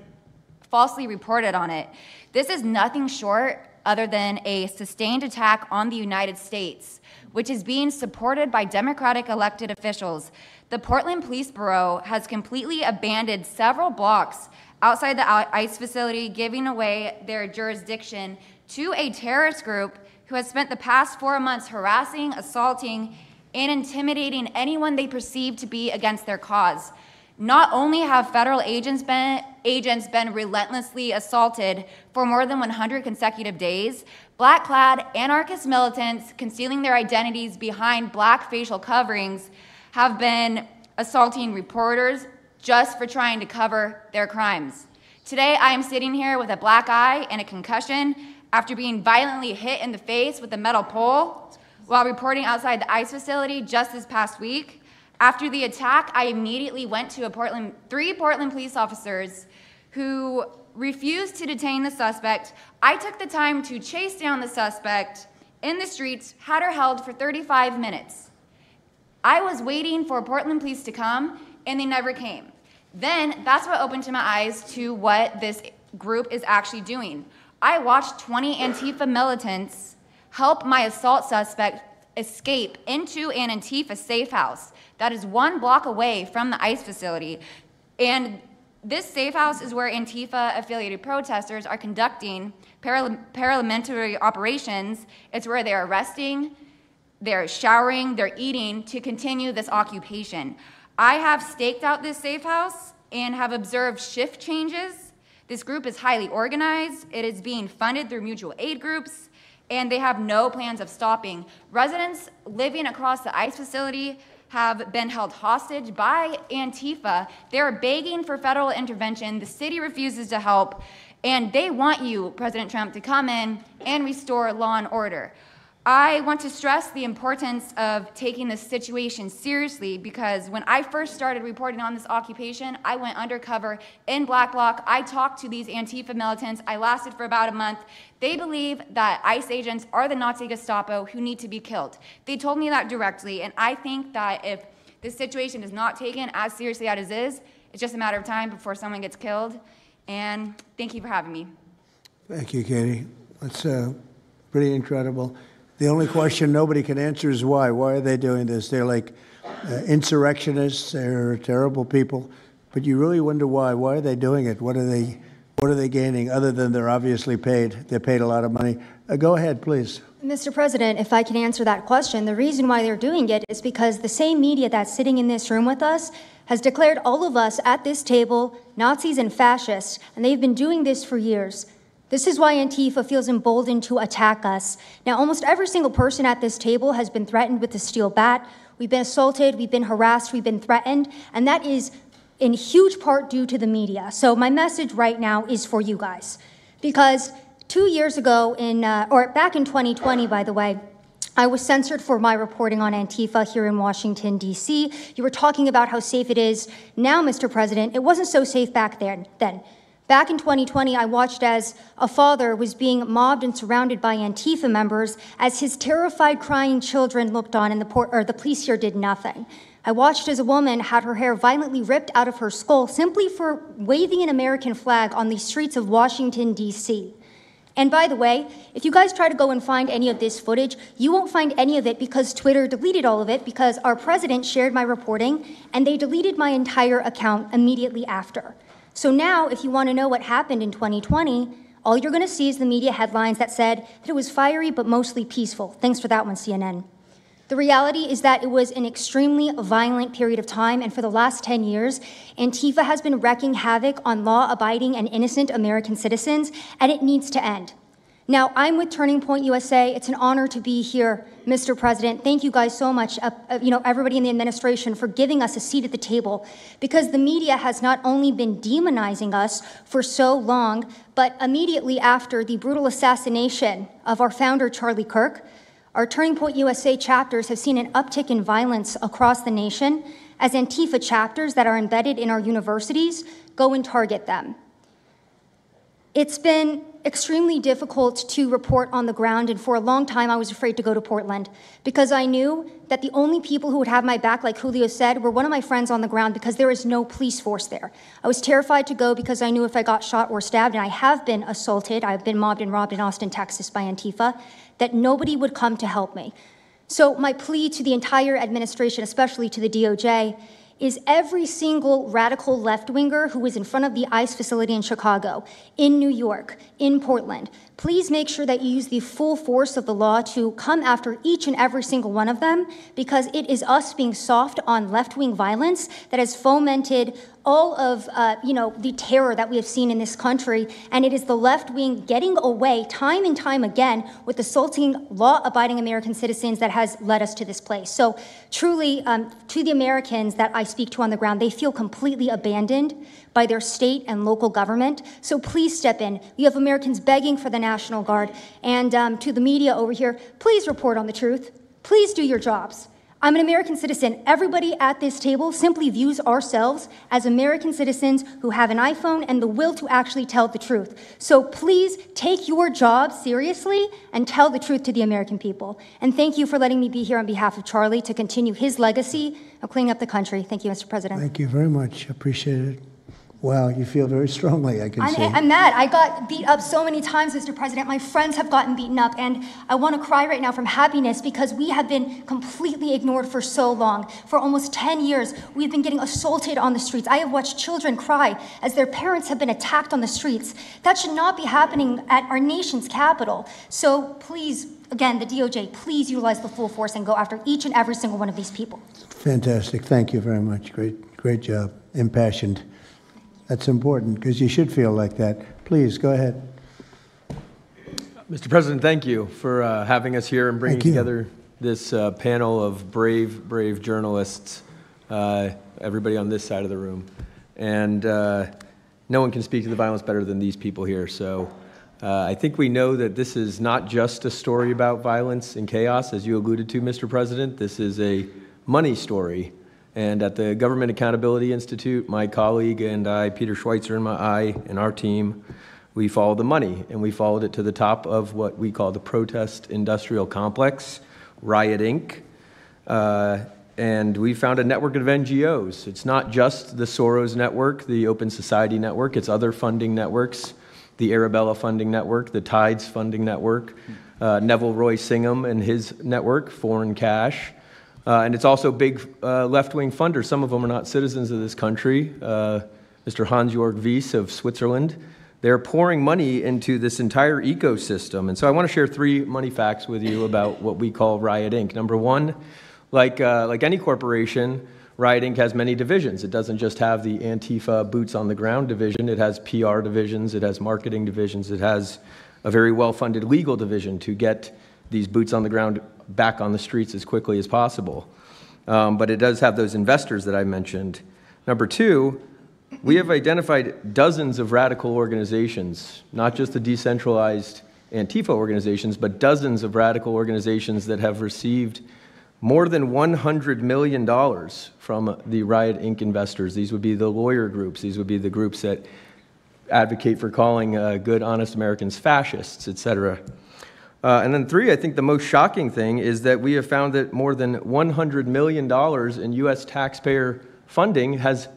falsely reported on it. This is nothing short other than a sustained attack on the United States, which is being supported by Democratic elected officials. The Portland Police Bureau has completely abandoned several blocks outside the ICE facility, giving away their jurisdiction to a terrorist group who has spent the past 4 months harassing, assaulting, and intimidating anyone they perceive to be against their cause. Not only have federal agents been relentlessly assaulted for more than 100 consecutive days, black-clad anarchist militants concealing their identities behind black facial coverings have been assaulting reporters just for trying to cover their crimes. Today, I am sitting here with a black eye and a concussion after being violently hit in the face with a metal pole while reporting outside the ICE facility just this past week. After the attack, I immediately went to three Portland police officers who refused to detain the suspect. I took the time to chase down the suspect in the streets, had her held for 35 minutes. I was waiting for Portland police to come, and they never came. Then that's what opened my eyes to what this group is actually doing. I watched 20 Antifa militants help my assault suspect escape into an Antifa safe house that is 1 block away from the ICE facility. And this safe house is where Antifa-affiliated protesters are conducting paramilitary operations. It's where they're arresting, they're showering, they're eating to continue this occupation. I have staked out this safe house and have observed shift changes. This group is highly organized. It is being funded through mutual aid groups, and they have no plans of stopping. Residents living across the ICE facility have been held hostage by Antifa. They're begging for federal intervention. The city refuses to help, and they want you, President Trump, to come in and restore law and order. I want to stress the importance of taking this situation seriously because when I first started reporting on this occupation, I went undercover in Black Bloc. I talked to these Antifa militants. I lasted for about a month. They believe that ICE agents are the Nazi Gestapo who need to be killed. They told me that directly, and I think that if this situation is not taken as seriously as it is, it's just a matter of time before someone gets killed. And thank you for having me. Thank you, Katie. That's pretty incredible. The only question nobody can answer is why. Why are they doing this? They're like insurrectionists. They're terrible people. But you really wonder why. Why are they doing it? What are they gaining other than they're obviously paid? They're paid a lot of money. Go ahead, please. Mr. President, if I can answer that question, the reason why they're doing it is because the same media that's sitting in this room with us has declared all of us at this table Nazis and fascists, and they've been doing this for years. This is why Antifa feels emboldened to attack us. Now, almost every single person at this table has been threatened with a steel bat. We've been assaulted, we've been harassed, we've been threatened, and that is in huge part due to the media. So my message right now is for you guys, because 2 years ago or back in 2020, by the way, I was censored for my reporting on Antifa here in Washington, D.C. You were talking about how safe it is now, Mr. President. It wasn't so safe back then. Back in 2020, I watched as a father was being mobbed and surrounded by Antifa members as his terrified, crying children looked on and the police here did nothing. I watched as a woman had her hair violently ripped out of her skull simply for waving an American flag on the streets of Washington, D.C. And by the way, if you guys try to go and find any of this footage, you won't find any of it because Twitter deleted all of it because our president shared my reporting and they deleted my entire account immediately after. So now, if you want to know what happened in 2020, all you're going to see is the media headlines that said that it was fiery but mostly peaceful. Thanks for that one, CNN. The reality is that it was an extremely violent period of time, and for the last 10 years, Antifa has been wreaking havoc on law-abiding and innocent American citizens, and it needs to end. Now, I'm with Turning Point USA. It's an honor to be here, Mr. President. Thank you guys so much, everybody in the administration, for giving us a seat at the table, because the media has not only been demonizing us for so long, but immediately after the brutal assassination of our founder, Charlie Kirk, our Turning Point USA chapters have seen an uptick in violence across the nation as Antifa chapters that are embedded in our universities go and target them. It's been extremely difficult to report on the ground, and for a long time I was afraid to go to Portland because I knew that the only people who would have my back, like Julio said, were one of my friends on the ground because there is no police force there. I was terrified to go because I knew if I got shot or stabbed, and I have been assaulted, I've been mobbed and robbed in Austin, Texas by Antifa, that nobody would come to help me. So my plea to the entire administration, especially to the DOJ, is every single radical left-winger who is in front of the ICE facility in Chicago, in New York, in Portland, please make sure that you use the full force of the law to come after each and every single one of them, because it is us being soft on left-wing violence that has fomented all of the terror that we have seen in this country, and it is the left wing getting away time and time again with assaulting law-abiding American citizens that has led us to this place. So truly, to the Americans that I speak to on the ground, they feel completely abandoned by their state and local government. So please step in. You have Americans begging for the National Guard, and to the media over here, please report on the truth. Please do your jobs. I'm an American citizen. Everybody at this table simply views ourselves as American citizens who have an iPhone and the will to actually tell the truth. So please take your job seriously and tell the truth to the American people. And thank you for letting me be here on behalf of Charlie to continue his legacy of cleaning up the country. Thank you, Mr. President. Thank you very much. Appreciate it. Wow, you feel very strongly, I can see. I'm mad. I got beat up so many times, Mr. President. My friends have gotten beaten up, and I want to cry right now from happiness because we have been completely ignored for so long. For almost 10 years, we've been getting assaulted on the streets. I have watched children cry as their parents have been attacked on the streets. That should not be happening at our nation's capital. So please, again, the DOJ, please utilize the full force and go after each and every single one of these people. Fantastic. Thank you very much. Great job. Impassioned. That's important because you should feel like that. Please, go ahead. Mr. President, thank you for having us here and bringing together this panel of brave journalists, everybody on this side of the room. And no one can speak to the violence better than these people here. So I think we know that this is not just a story about violence and chaos, as you alluded to, Mr. President. This is a money story. And at the Government Accountability Institute, my colleague and I, Peter Schweitzer and our team, we followed the money, and we followed it to the top of what we call the protest industrial complex, Riot Inc. And we found a network of NGOs. It's not just the Soros network, the Open Society network, it's other funding networks, the Arabella funding network, the Tides funding network, Neville Roy Singham and his network, Foreign Cash. And it's also big left-wing funders. Some of them are not citizens of this country. Mr. Hans-Jörg Wyss of Switzerland. They're pouring money into this entire ecosystem. And so I want to share 3 money facts with you about what we call Riot Inc. Number one, like any corporation, Riot Inc. has many divisions. It doesn't just have the Antifa boots on the ground division. It has PR divisions. It has marketing divisions. It has a very well-funded legal division to get these boots on the ground back on the streets as quickly as possible. But it does have those investors that I mentioned. Number two, we have identified dozens of radical organizations, not just the decentralized Antifa organizations, but dozens of radical organizations that have received more than $100 million from the Riot Inc. investors. These would be the lawyer groups. These would be the groups that advocate for calling good, honest Americans fascists, et cetera. And then three, I think the most shocking thing is that we have found that more than $100 million in U.S. taxpayer funding has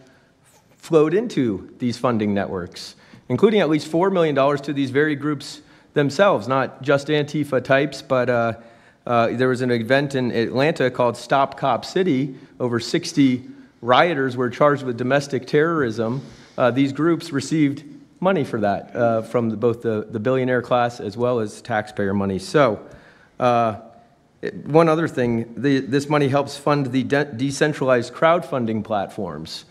flowed into these funding networks, including at least $4 million to these very groups themselves, not just Antifa types, but there was an event in Atlanta called Stop Cop City. Over 60 rioters were charged with domestic terrorism. These groups received money for that from both the billionaire class as well as taxpayer money. So one other thing, this money helps fund the decentralized crowdfunding platforms.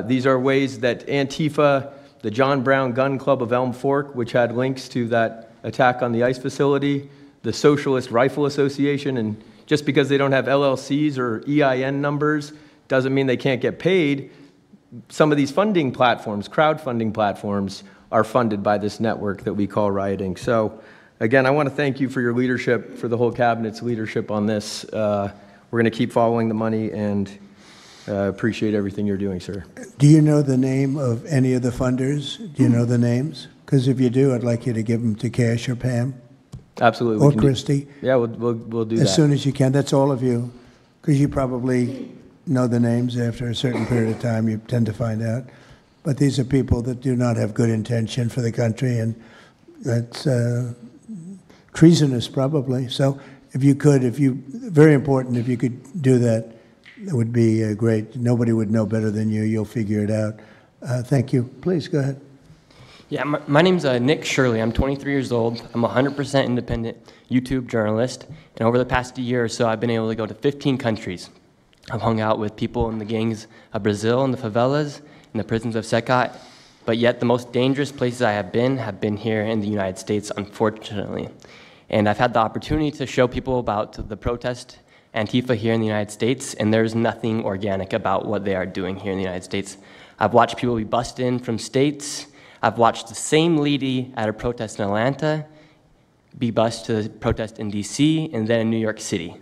These are ways that Antifa, the John Brown Gun Club of Elm Fork, which had links to that attack on the ICE facility, the Socialist Rifle Association, and just because they don't have LLCs or EIN numbers doesn't mean they can't get paid. Some of these funding platforms, crowdfunding platforms, are funded by this network that we call Riot Inc. So again, I want to thank you for your leadership, for the whole cabinet's leadership on this. We're going to keep following the money and appreciate everything you're doing, sir. Do you know the name of any of the funders? Do you know the names? Because if you do, I'd like you to give them to Cash or Pam. Absolutely. Or Christy. Yeah, we'll do that. As soon as you can. That's all of you. Because you probably know the names after a certain period of time. You tend to find out. But these are people that do not have good intention for the country, and that's treasonous probably. So if you could, very important, if you could do that, it would be great. Nobody would know better than you. You'll figure it out. Thank you. Please, go ahead. Yeah, my name's Nick Shirley. I'm 23 years old. I'm a 100% independent YouTube journalist. And over the past year or so, I've been able to go to 15 countries. I've hung out with people in the gangs of Brazil, in the favelas, in the prisons of Secot. But yet the most dangerous places I have been here in the United States, unfortunately. And I've had the opportunity to show people about the protest Antifa here in the United States, and there's nothing organic about what they are doing here in the United States. I've watched people be bussed in from states. I've watched the same lady at a protest in Atlanta be bused to the protest in DC and then in New York City.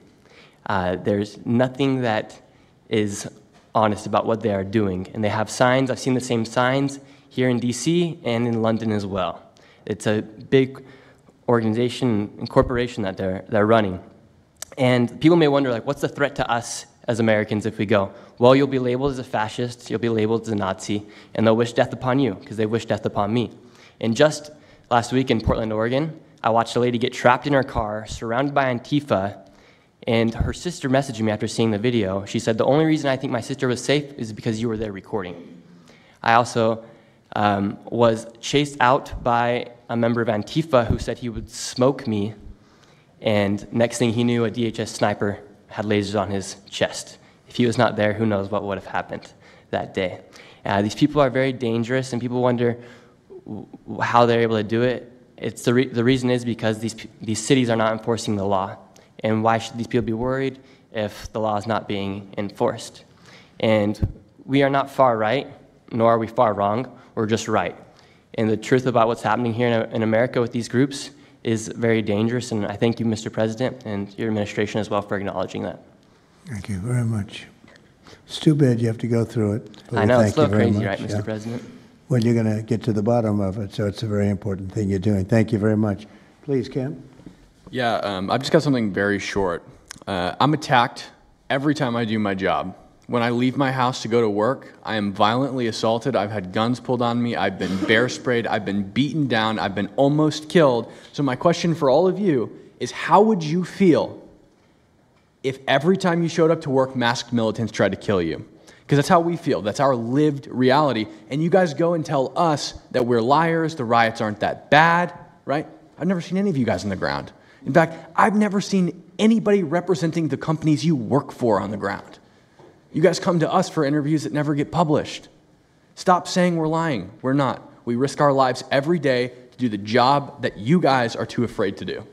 There's nothing that is honest about what they are doing. And they have signs. I've seen the same signs here in DC and in London as well. It's a big organization and corporation that they're running. And people may wonder, like, what's the threat to us as Americans if we go? Well, you'll be labeled as a fascist, you'll be labeled as a Nazi, and they'll wish death upon you because they wish death upon me. And just last week in Portland, Oregon, I watched a lady get trapped in her car, surrounded by Antifa, and her sister messaged me after seeing the video. She said, the only reason I think my sister was safe is because you were there recording. I also was chased out by a member of Antifa who said he would smoke me, and next thing he knew, a DHS sniper had lasers on his chest. If he was not there, who knows what would have happened that day. These people are very dangerous, and people wonder how they're able to do it. The reason is because these cities are not enforcing the law. And why should these people be worried if the law is not being enforced? And we are not far right, nor are we far wrong. We're just right. And the truth about what's happening here in America with these groups is very dangerous, and I thank you, Mr. President, and your administration as well for acknowledging that. Thank you very much. It's too bad you have to go through it. I know, it's a little crazy, right, Mr. President? Well, you're going to get to the bottom of it, so it's a very important thing you're doing. Thank you very much. Please, Cam. Yeah, I've just got something very short. I'm attacked every time I do my job. When I leave my house to go to work, I am violently assaulted. I've had guns pulled on me. I've been bear sprayed. I've been beaten down. I've been almost killed. So my question for all of you is, how would you feel if every time you showed up to work, masked militants tried to kill you? Because that's how we feel. That's our lived reality. And you guys go and tell us that we're liars, the riots aren't that bad, right? I've never seen any of you guys on the ground. In fact, I've never seen anybody representing the companies you work for on the ground. You guys come to us for interviews that never get published. Stop saying we're lying. We're not. We risk our lives every day to do the job that you guys are too afraid to do.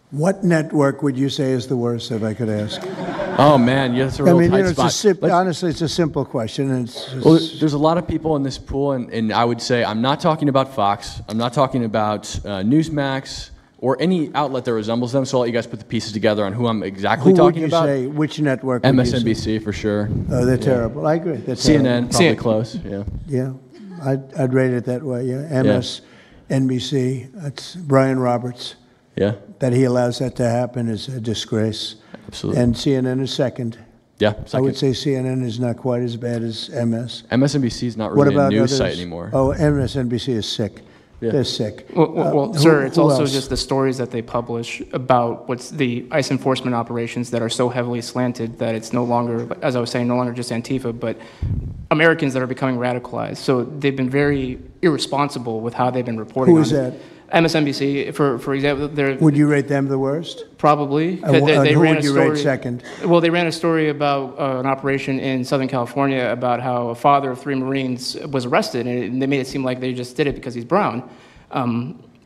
What network would you say is the worst, if I could ask? Oh, man, that's a real tight spot. Honestly, it's a simple question. And it's just, well, there's a lot of people in this pool, and I would say I'm not talking about Fox. I'm not talking about Newsmax or any outlet that resembles them, so I'll let you guys put the pieces together on who I'm exactly talking about. Who would you say? Which network would MSNBC, you say? for sure. Oh, they're terrible. I agree. They're CNN, terrible. probably close, yeah. Yeah, I'd rate it that way, yeah. MSNBC, that's Brian Roberts. Yeah. That he allows that to happen is a disgrace. Absolutely. And CNN is second. Yeah, second. I would say CNN is not quite as bad as MS. MSNBC is not really a news site anymore. Oh, MSNBC is sick. Yeah. They're sick. Well, sir, it's also else? just the stories that they publish about what's the ICE enforcement operations that are so heavily slanted that it's no longer, as I was saying, no longer just Antifa, but Americans that are becoming radicalized. So they've been very irresponsible with how they've been reporting. Who is that? MSNBC, for example, they're... Would you rate them the worst? Probably. Who would you rate second? Well, they ran a story about an operation in Southern California about how a father of 3 Marines was arrested, and they made it seem like they just did it because he's brown.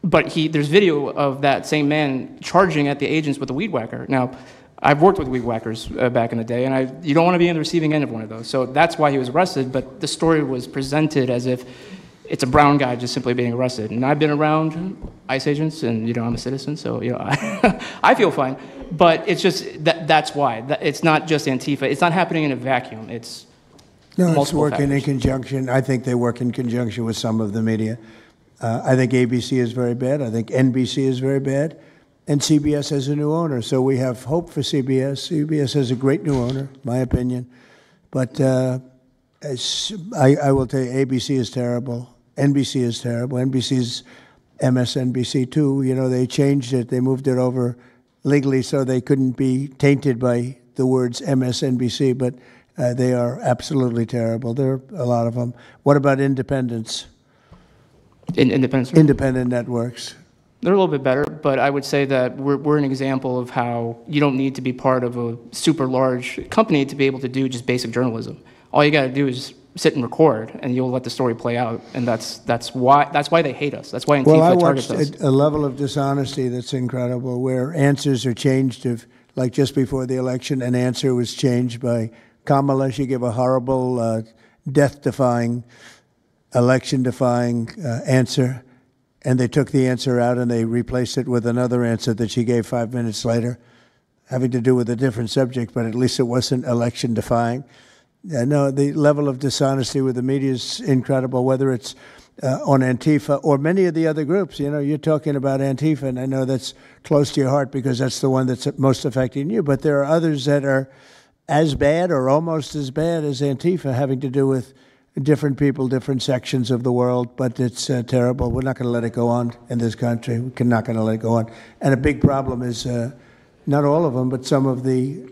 But there's video of that same man charging at the agents with a weed whacker. Now, I've worked with weed whackers back in the day, and you don't want to be on the receiving end of one of those. So that's why he was arrested, but the story was presented as if it's a brown guy just simply being arrested. And I've been around ICE agents, and I'm a citizen, so I feel fine. But it's just that's why. It's not just Antifa. It's not happening in a vacuum. It's it's working in conjunction. I think they work in conjunction with some of the media. I think ABC is very bad. I think NBC is very bad. And CBS has a new owner, so we have hope for CBS. CBS has a great new owner, my opinion. But I will tell you, ABC is terrible. NBC is terrible. NBC's MSNBC too. They changed it. They moved it over legally so they couldn't be tainted by the words MSNBC, but they are absolutely terrible. There are a lot of them. What about independents? Independent networks. They're a little bit better, but I would say that we're an example of how you don't need to be part of a super large company to be able to do just basic journalism. All you got to do is sit and record, and you'll let the story play out. And that's why they hate us. That's why Antifa targets us. Well, I watched a level of dishonesty that's incredible, where answers are changed. Like just before the election, an answer was changed by Kamala. She gave a horrible, death-defying, election-defying answer, and they took the answer out and they replaced it with another answer that she gave 5 minutes later, having to do with a different subject, but at least it wasn't election-defying. No, the level of dishonesty with the media is incredible, whether it's on Antifa or many of the other groups. You're talking about Antifa, and I know that's close to your heart because that's the one that's most affecting you. But there are others that are as bad or almost as bad as Antifa, having to do with different people, different sections of the world. But it's terrible. We're not going to let it go on in this country. We're not going to let it go on. And a big problem is not all of them, but some of the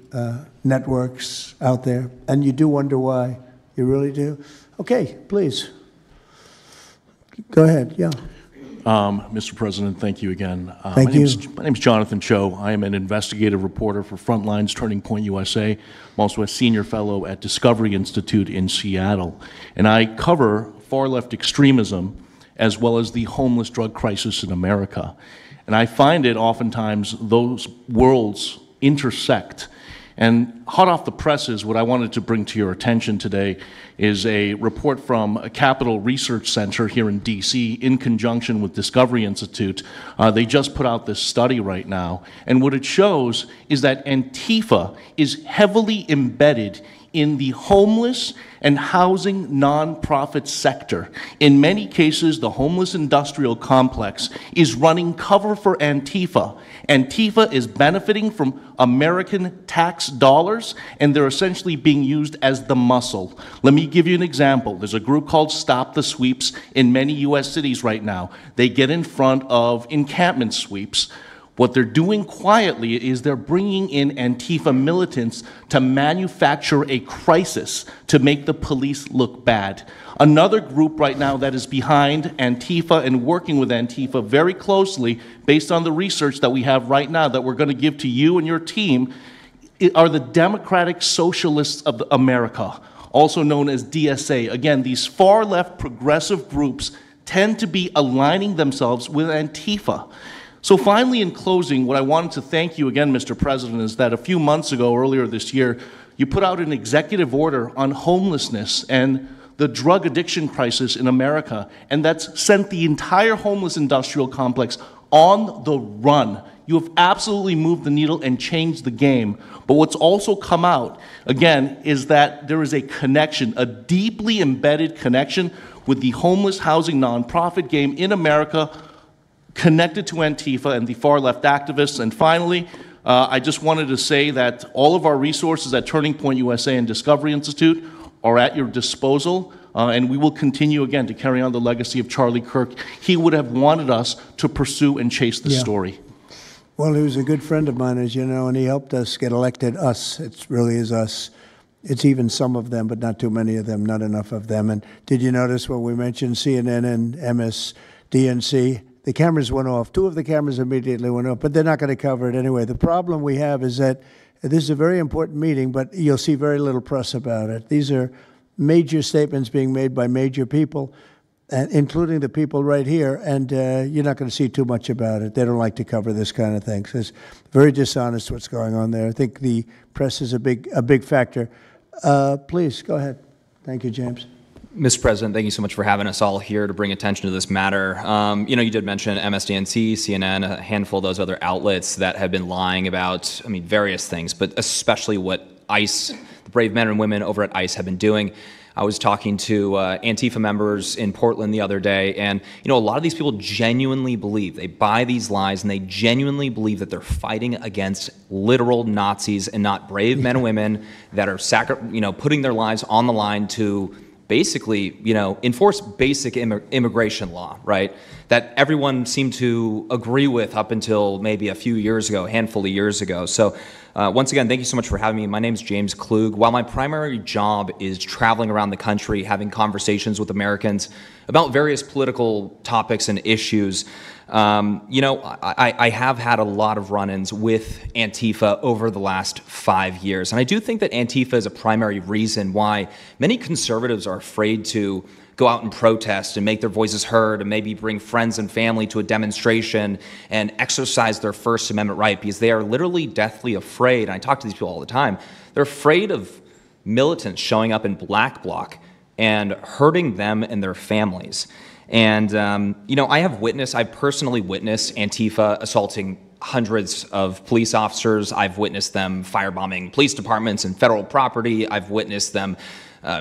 networks out there. And you do wonder why. You really do. Okay, please. Go ahead, yeah. Mr. President, thank you again. Thank you. My name's Jonathan Cho. I am an investigative reporter for Frontlines Turning Point USA. I'm also a senior fellow at Discovery Institute in Seattle. And I cover far-left extremism as well as the homeless drug crisis in America. And I find it oftentimes those worlds intersect. And hot off the presses, what I wanted to bring to your attention today is a report from a Capital Research Center here in D.C. in conjunction with Discovery Institute. They just put out this study right now. And what it shows is that Antifa is heavily embedded in the homeless and housing nonprofit sector. In many cases, the homeless industrial complex is running cover for Antifa. Antifa is benefiting from American tax dollars, and they're essentially being used as the muscle. Let me give you an example. There's a group called Stop the Sweeps in many U.S. cities right now. They get in front of encampment sweeps. What they're doing quietly is they're bringing in Antifa militants to manufacture a crisis to make the police look bad. Another group right now that is behind Antifa and working with Antifa very closely, based on the research that we have right now that we're going to give to you and your team, are the Democratic Socialists of America, also known as DSA. Again, these far-left progressive groups tend to be aligning themselves with Antifa. So finally, in closing, what I wanted to thank you again, Mr. President, is that a few months ago, earlier this year, you put out an executive order on homelessness and the drug addiction crisis in America, and that's sent the entire homeless industrial complex on the run. You have absolutely moved the needle and changed the game. But what's also come out, again, is that there is a connection, a deeply embedded connection with the homeless housing nonprofit game in America, connected to Antifa and the far-left activists. And finally, I just wanted to say that all of our resources at Turning Point USA and Discovery Institute are at your disposal, and we will continue, again, to carry on the legacy of Charlie Kirk. He would have wanted us to pursue and chase this story. Well, he was a good friend of mine, as you know, and he helped us get elected. Us, it really is us. It's even some of them, but not too many of them, not enough of them. And did you notice when we mentioned CNN and MSDNC, the cameras went off. 2 of the cameras immediately went off, but they're not going to cover it anyway. The problem we have is that this is a very important meeting, but you'll see very little press about it. These are major statements being made by major people, including the people right here, and you're not going to see too much about it. They don't like to cover this kind of thing. So it's very dishonest what's going on there. I think the press is a big factor. Please, go ahead. Thank you, James. Mr. President, thank you so much for having us all here to bring attention to this matter. You know, you did mention MSDNC, CNN, a handful of those other outlets that have been lying about, I mean, various things, but especially what ICE, the brave men and women over at ICE have been doing. I was talking to Antifa members in Portland the other day, and you know, a lot of these people genuinely believe, they buy these lies, and they genuinely believe that they're fighting against literal Nazis and not brave men and women that are putting their lives on the line to basically, you know, enforce basic immigration law, right? That everyone seemed to agree with up until maybe a few years ago, a handful of years ago. So once again, thank you so much for having me. My name is James Klug. While my primary job is traveling around the country, having conversations with Americans about various political topics and issues, you know, I have had a lot of run-ins with Antifa over the last 5 years. And I do think that Antifa is a primary reason why many conservatives are afraid to go out and protest and make their voices heard and maybe bring friends and family to a demonstration and exercise their First Amendment right, because they are literally deathly afraid. And I talk to these people all the time. They're afraid of militants showing up in black bloc and hurting them and their families. And, you know, I've personally witnessed Antifa assaulting hundreds of police officers. I've witnessed them firebombing police departments and federal property. I've witnessed them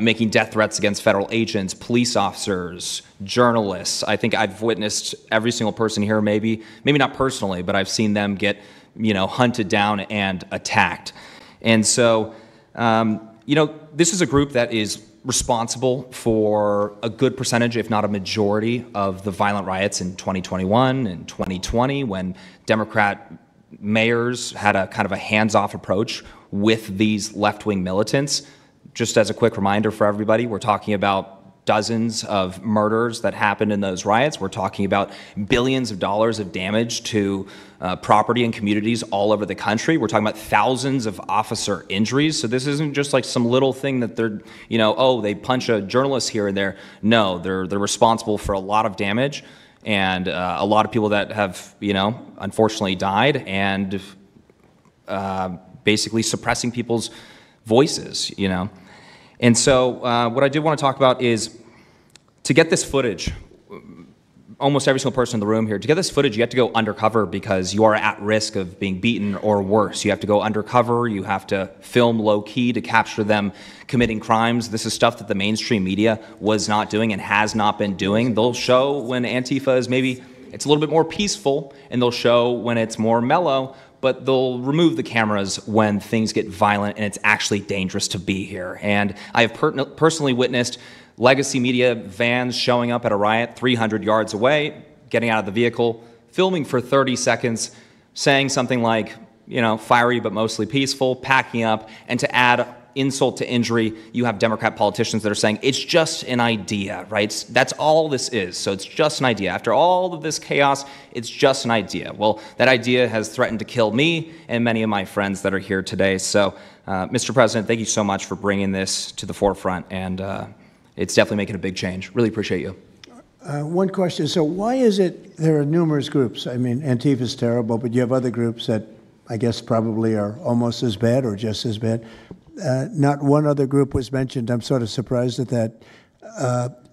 making death threats against federal agents, police officers, journalists. I think I've witnessed every single person here, maybe not personally, but I've seen them get, you know, hunted down and attacked. And so, you know, this is a group that is responsible for a good percentage, if not a majority, of the violent riots in 2021 and 2020 when Democrat mayors had a kind of a hands-off approach with these left-wing militants. Just as a quick reminder for everybody, we're talking about dozens of murders that happened in those riots. We're talking about billions of dollars of damage to property and communities all over the country. We're talking about thousands of officer injuries. So this isn't just like some little thing that they're, you know, oh, they punch a journalist here and there. No, they're responsible for a lot of damage and a lot of people that have, you know, unfortunately died and basically suppressing people's voices, you know. And so what I did want to talk about is to get this footage, almost every single person in the room here, to get this footage, you have to go undercover because you are at risk of being beaten or worse. You have to go undercover. You have to film low-key to capture them committing crimes. This is stuff that the mainstream media was not doing and has not been doing. They'll show when Antifa is maybe, it's a little bit more peaceful, and they'll show when it's more mellow, but they'll remove the cameras when things get violent and it's actually dangerous to be here. And I have personally witnessed legacy media vans showing up at a riot 300 yards away, getting out of the vehicle, filming for 30 seconds, saying something like, you know, fiery but mostly peaceful, packing up, and to add insult to injury, you have Democrat politicians that are saying, it's just an idea, right? That's all this is, so it's just an idea. After all of this chaos, it's just an idea. Well, that idea has threatened to kill me and many of my friends that are here today. So, Mr. President, thank you so much for bringing this to the forefront, and it's definitely making a big change. Really appreciate you. One question. So why is it there are numerous groups? I mean, Antifa is terrible, but you have other groups that I guess probably are almost as bad or just as bad. Not one other group was mentioned. I'm sort of surprised at that.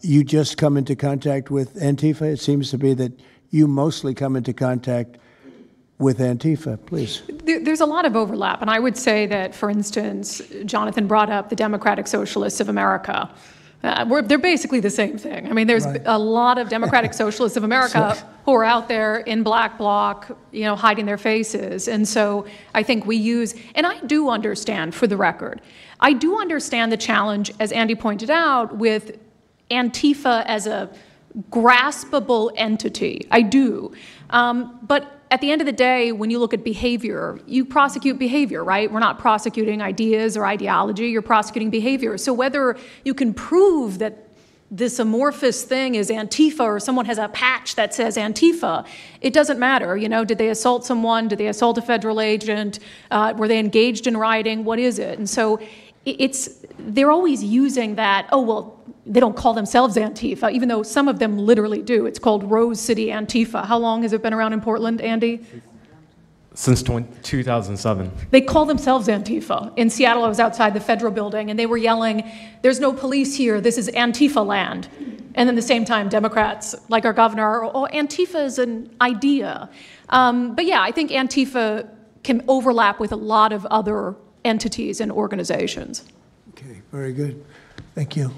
You just come into contact with Antifa? It seems to be that you mostly come into contact with Antifa, please. There's a lot of overlap, and I would say that, for instance, Jonathan brought up the Democratic Socialists of America. They're basically the same thing. I mean, there's a lot of Democratic Socialists of America who are out there in black bloc, hiding their faces. And so I think we use, and I do understand, for the record, I do understand the challenge, as Andy pointed out, with Antifa as a graspable entity. I do. But at the end of the day, when you look at behavior, you prosecute behavior, right? We're not prosecuting ideas or ideology, you're prosecuting behavior. So whether you can prove that this amorphous thing is Antifa or someone has a patch that says Antifa, it doesn't matter. Did they assault someone? Did they assault a federal agent? Were they engaged in rioting? What is it? And so they're always using that, oh, well, they don't call themselves Antifa, even though some of them literally do. It's called Rose City Antifa. How long has it been around in Portland, Andy? Since 2007. They call themselves Antifa. In Seattle, I was outside the federal building, and they were yelling, "There's no police here, this is Antifa land." And then at the same time, Democrats, like our governor, oh, Antifa is an idea. But yeah, I think Antifa can overlap with a lot of other entities and organizations. Okay, very good. Thank you.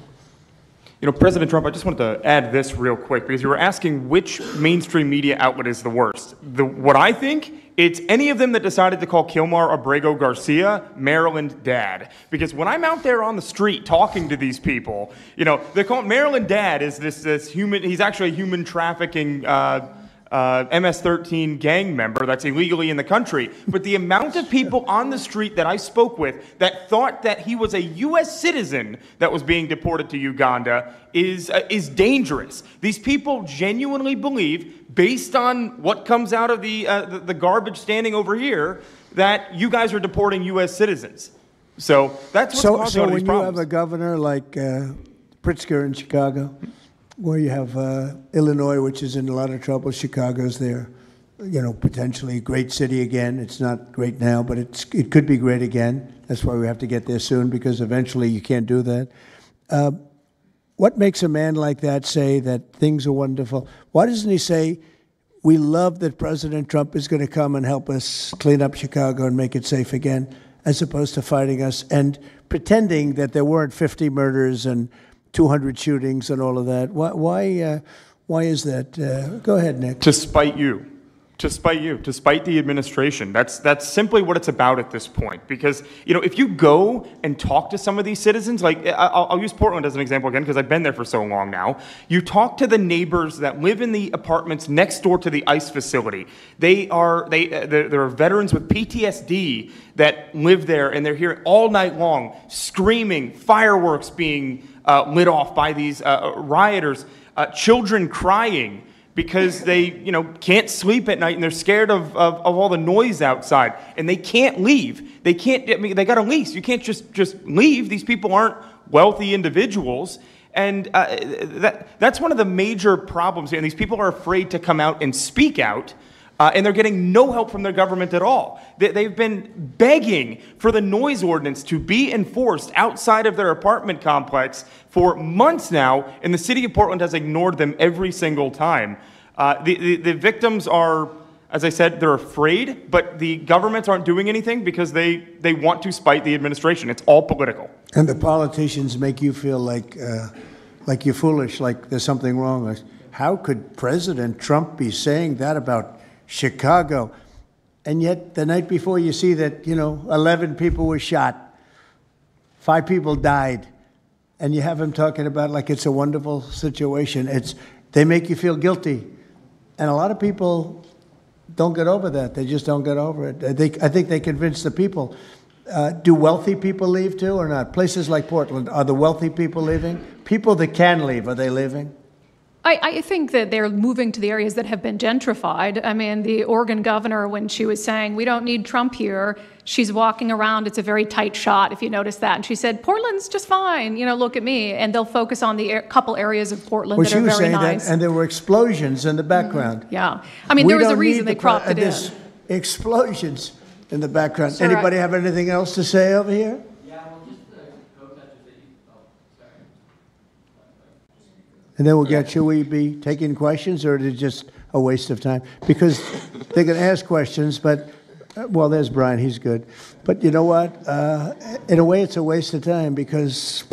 President Trump, I just wanted to add this real quick, because you were asking which mainstream media outlet is the worst. What I think, it's any of them that decided to call Kilmar Abrego Garcia Maryland Dad. Because when I'm out there on the street talking to these people, they call Maryland Dad is this human, he's actually a human trafficking MS-13 gang member that's illegally in the country. But the amount of people on the street that I spoke with that thought that he was a U.S. citizen that was being deported to Uganda is dangerous. These people genuinely believe, based on what comes out of the garbage standing over here, that you guys are deporting U.S. citizens. So that's what's causing all these problems. So when you have a governor like Pritzker in Chicago, where you have Illinois, which is in a lot of trouble. Chicago's there, potentially a great city again. It's not great now, but it could be great again. That's why we have to get there soon, because eventually you can't do that. What makes a man like that say that things are wonderful? Why doesn't he say, we love that President Trump is going to come and help us clean up Chicago and make it safe again, as opposed to fighting us and pretending that there weren't 50 murders and 200 shootings and all of that? Why is that? Go ahead, Nick. To spite you. To spite the administration. That's simply what it's about at this point. Because, if you go and talk to some of these citizens, like I'll use Portland as an example again, because I've been there for so long now. You talk to the neighbors that live in the apartments next door to the ICE facility. There are veterans with PTSD that live there, and they're here all night long, screaming, fireworks being lit off by these rioters, children crying because they, can't sleep at night and they're scared of all the noise outside, and they can't leave. They can't. They got a lease. You can't just leave. These people aren't wealthy individuals, and that's one of the major problems. And these people are afraid to come out and speak out. And they're getting no help from their government at all. They've been begging for the noise ordinance to be enforced outside of their apartment complex for months now, and the city of Portland has ignored them every single time. The victims are, as I said, they're afraid, but the governments aren't doing anything because they want to spite the administration. It's all political. And the politicians make you feel like you're foolish, like there's something wrong. Like, how could President Trump be saying that about Chicago? And yet the night before you see that, 11 people were shot, 5 people died, and you have him talking about like it's a wonderful situation. They make you feel guilty. And a lot of people don't get over that. They just don't get over it. I think they convince the people. Do wealthy people leave too or not? Places like Portland, are the wealthy people leaving? People that can leave, are they leaving? I think that they're moving to the areas that have been gentrified. I mean, the Oregon governor, when she was saying, we don't need Trump here, she's walking around. It's a very tight shot, if you notice that. And she said, Portland's just fine. You know, look at me. And they'll focus on the couple areas of Portland that are very nice. That, and there were explosions in the background. Yeah. I mean, there was a reason they cropped it in. Explosions in the background. Sir, Anybody have anything else to say over here? And then we'll get, should we be taking questions, or is it just a waste of time? Because they can ask questions, but, well, there's Brian, he's good. But you know what? In a way, it's a waste of time, because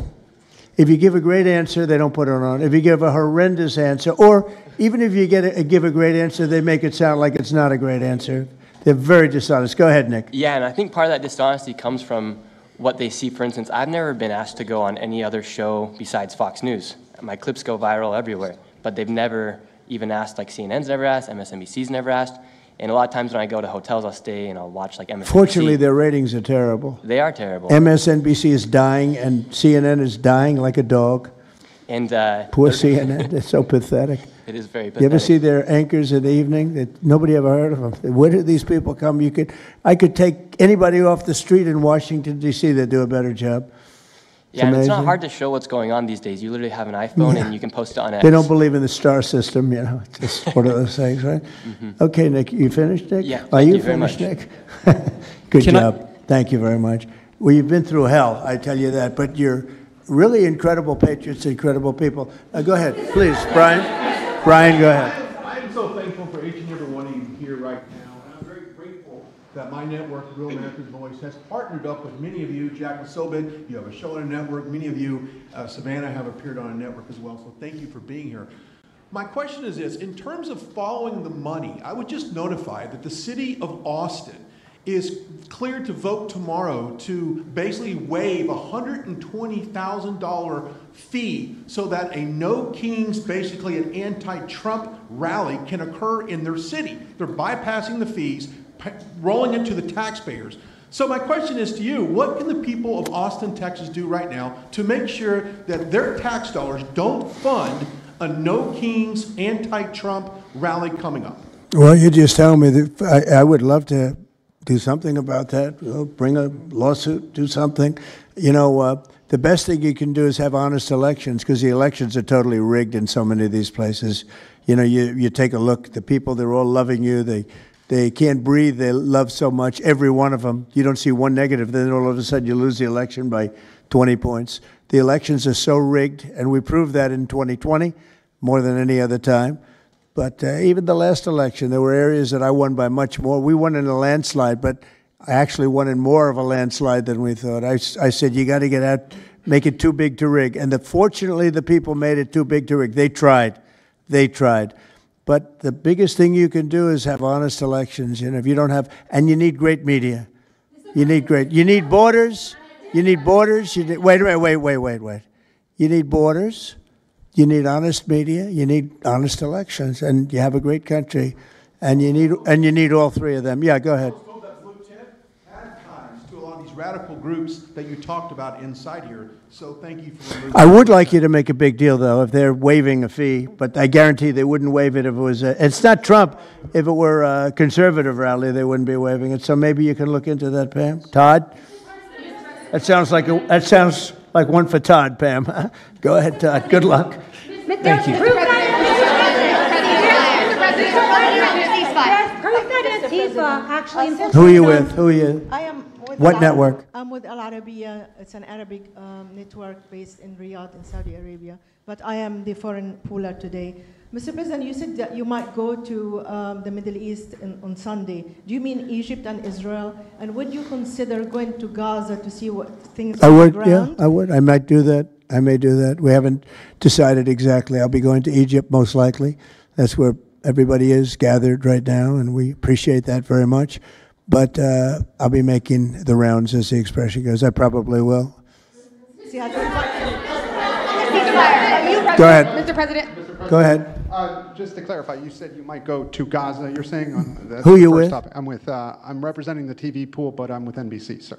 if you give a great answer, they don't put it on. If you give a horrendous answer, or even if you give a great answer, they make it sound like it's not a great answer. They're very dishonest. Go ahead, Nick. Yeah, and I think part of that dishonesty comes from what they see. For instance, I've never been asked to go on any other show besides Fox News. My clips go viral everywhere, but they've never even asked, like CNN's never asked, MSNBC's never asked. And a lot of times when I go to hotels, I'll stay and I'll watch like MSNBC. Fortunately, their ratings are terrible. They are terrible. MSNBC is dying, and CNN is dying like a dog. And poor CNN, it's so pathetic. It is very pathetic. You ever see their anchors in the evening? Nobody ever heard of them. Where do these people come? I could take anybody off the street in Washington, D.C. that do a better job. Yeah, and it's not hard to show what's going on these days. You literally have an iPhone and you can post it on X. They don't believe in the star system, you know. It's just one of those things, right? Okay, Nick, you finished, Nick? Yeah, Are you very finished, much. Nick? Good job. Thank you very much. Well, you've been through hell, I tell you that, but you're really incredible patriots, incredible people. Go ahead, please, Brian. Brian, go ahead. I am so thankful for each and every one of you here right now, and I'm very grateful that my network, Real America's Voice, has partnered up with many of you. Jack Sobin, you have a show on a network. Many of you, Savannah, have appeared on a network as well, so thank you for being here. My question is this: in terms of following the money, I would just notify that the city of Austin is cleared to vote tomorrow to basically waive a $120,000 fee so that a No Kings, basically an anti-Trump rally, can occur in their city. They're bypassing the fees, rolling it to the taxpayers. So my question is to you: what can the people of Austin, Texas do right now to make sure that their tax dollars don't fund a No Kings anti-Trump rally coming up? Well, you just tell me that I would love to do something about that. Bring a lawsuit, do something. You know, the best thing you can do is have honest elections, because the elections are totally rigged in so many of these places. You know, you take a look, the people, they're all loving you. They can't breathe. They love so much, every one of them. You don't see one negative. Then all of a sudden you lose the election by 20 points. The elections are so rigged, and we proved that in 2020 more than any other time. But even the last election, there were areas that I won by much more. We won in a landslide, but I actually won in more of a landslide than we thought. I said, you got to get out, make it too big to rig. And fortunately, the people made it too big to rig. They tried. They tried. But the biggest thing you can do is have honest elections. You know, if you don't have, and you need great media. You need borders. You need borders. Wait. You need borders. You need honest media. You need honest elections, and you have a great country, and you need all three of them. Yeah, go ahead. To a lot of these radical groups that you talked about inside here. So thank you for removing. I would like you to make a big deal, though, if they're waiving a fee, but I guarantee they wouldn't waive it if it was it's not Trump. If it were a conservative rally, they wouldn't be waiving it. So maybe you can look into that, Pam. Todd? That sounds like one for Todd, Pam. Go ahead, Todd. Good luck. Thank you. Proof that Antifa actually. Who are you with? Who are you? I am with what network? I'm with Al Arabiya. It's an Arabic network based in Riyadh in Saudi Arabia. But I am the foreign pooler today. Mr. President, you said that you might go to the Middle East on Sunday. Do you mean Egypt and Israel? And would you consider going to Gaza to see what things are on the ground? Yeah, I would. I might do that. I may do that. We haven't decided exactly. I'll be going to Egypt most likely. That's where everybody is gathered right now, and we appreciate that very much. But I'll be making the rounds, as the expression goes. I probably will. Go ahead. Mr. President. Go ahead. Just to clarify, you said you might go to Gaza. You're saying on who are you with? Topic. I'm representing the TV pool, but I'm with NBC, sir.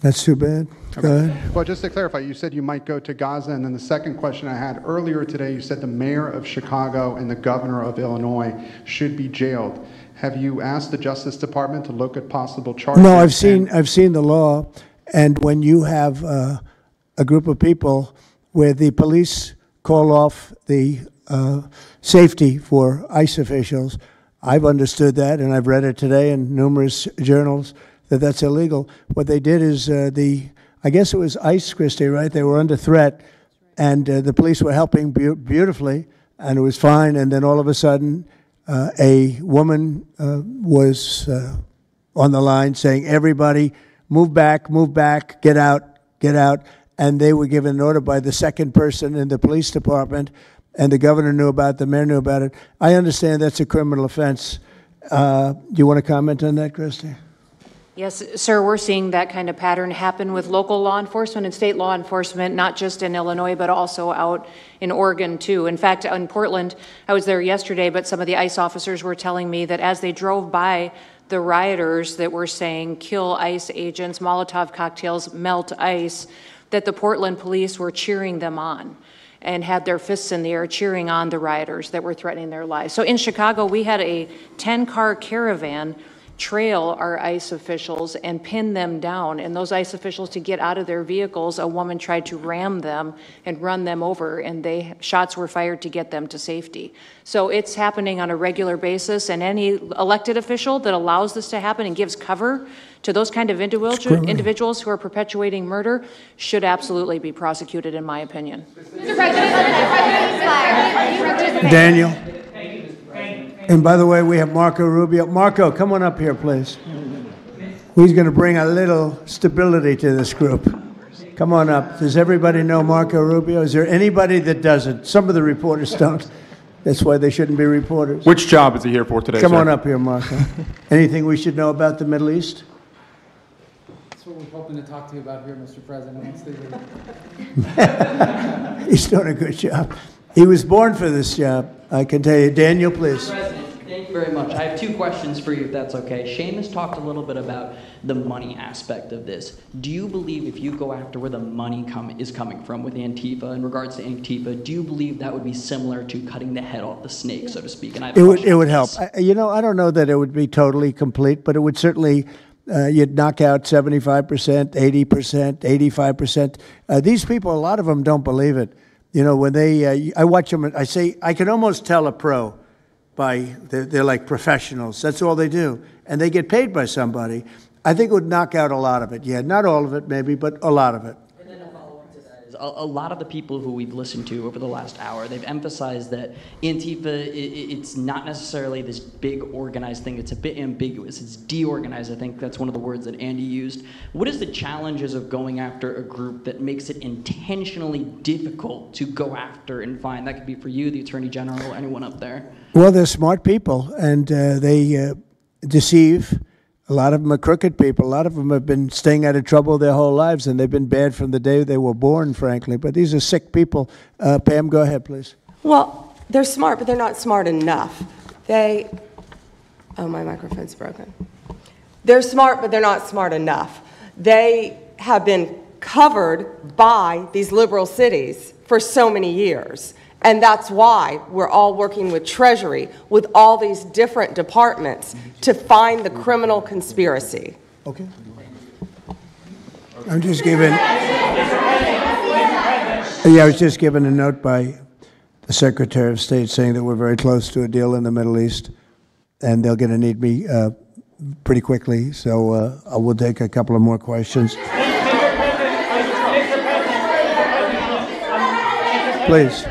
That's too bad. Go ahead. Well, just to clarify, you said you might go to Gaza, and then the second question I had earlier today, you said the mayor of Chicago and the governor of Illinois should be jailed. Have you asked the Justice Department to look at possible charges? No, I've seen the law, and when you have a group of people where the police call off the safety for ICE officials, I've understood that, and I've read it today in numerous journals, that that's illegal. What they did is I guess it was ICE, Christie, right? They were under threat, and the police were helping beautifully, and it was fine, and then all of a sudden, a woman was on the line saying, everybody, move back, get out, and they were given an order by the second person in the police department, and the governor knew about it, the mayor knew about it. I understand that's a criminal offense. Do you want to comment on that, Christie? Yes, sir, we're seeing that kind of pattern happen with local law enforcement and state law enforcement, not just in Illinois, but also out in Oregon, too. In fact, in Portland, I was there yesterday, but some of the ICE officers were telling me that as they drove by the rioters that were saying, kill ICE agents, Molotov cocktails, melt ICE, that the Portland police were cheering them on and had their fists in the air cheering on the rioters that were threatening their lives. So in Chicago, we had a 10-car caravan trail our ICE officials and pin them down. And those ICE officials, to get out of their vehicles, a woman tried to ram them and run them over, and shots were fired to get them to safety. So it's happening on a regular basis, and any elected official that allows this to happen and gives cover to those kind of individuals who are perpetuating murder should absolutely be prosecuted, in my opinion. Mr. President, Daniel. And by the way, we have Marco Rubio. Marco, come on up here, please. He's going to bring a little stability to this group. Come on up. Does everybody know Marco Rubio? Is there anybody that doesn't? Some of the reporters don't. That's why they shouldn't be reporters. Which job is he here for today, Come sir? on up here, Marco. Anything we should know about the Middle East? That's what we're hoping to talk to you about here, Mr. President. Once they leave. He's doing a good job. He was born for this job, I can tell you. Daniel, please. Mr. President, thank you very much. I have two questions for you, if that's okay. Seamus talked a little bit about the money aspect of this. Do you believe if you go after where the money is coming from with Antifa, in regards to Antifa, do you believe that would be similar to cutting the head off the snake, so to speak? And It would help. I don't know that it would be totally complete, but it would certainly, you'd knock out 75%, 80%, 85%. These people, a lot of them don't believe it. You know, when I watch them, I say, I can almost tell a pro by, they're like professionals. That's all they do. And they get paid by somebody. I think it would knock out a lot of it. Yeah, not all of it maybe, but a lot of it. And then a follow-up to that is a lot of the people who we've listened to over the last hour, they've emphasized that Antifa, it's not necessarily this big organized thing. It's a bit ambiguous. It's deorganized. I think that's one of the words that Andy used. What is the challenges of going after a group that makes it intentionally difficult to go after and find? That could be for you, the Attorney General, anyone up there. Well, they're smart people, and they deceive. A lot of them are crooked people. A lot of them have been staying out of trouble their whole lives, and they've been bad from the day they were born, frankly. But these are sick people. Pam, go ahead, please. Well, they're smart, but they're not smart enough. Oh, my microphone's broken. They're smart, but they're not smart enough. They have been covered by these liberal cities for so many years. And that's why we're all working with Treasury, with all these different departments, to find the criminal conspiracy. Okay. I'm just giving. I was just given a note by the Secretary of State saying that we're very close to a deal in the Middle East, and they're going to need me pretty quickly. So I will take a couple of more questions. Please.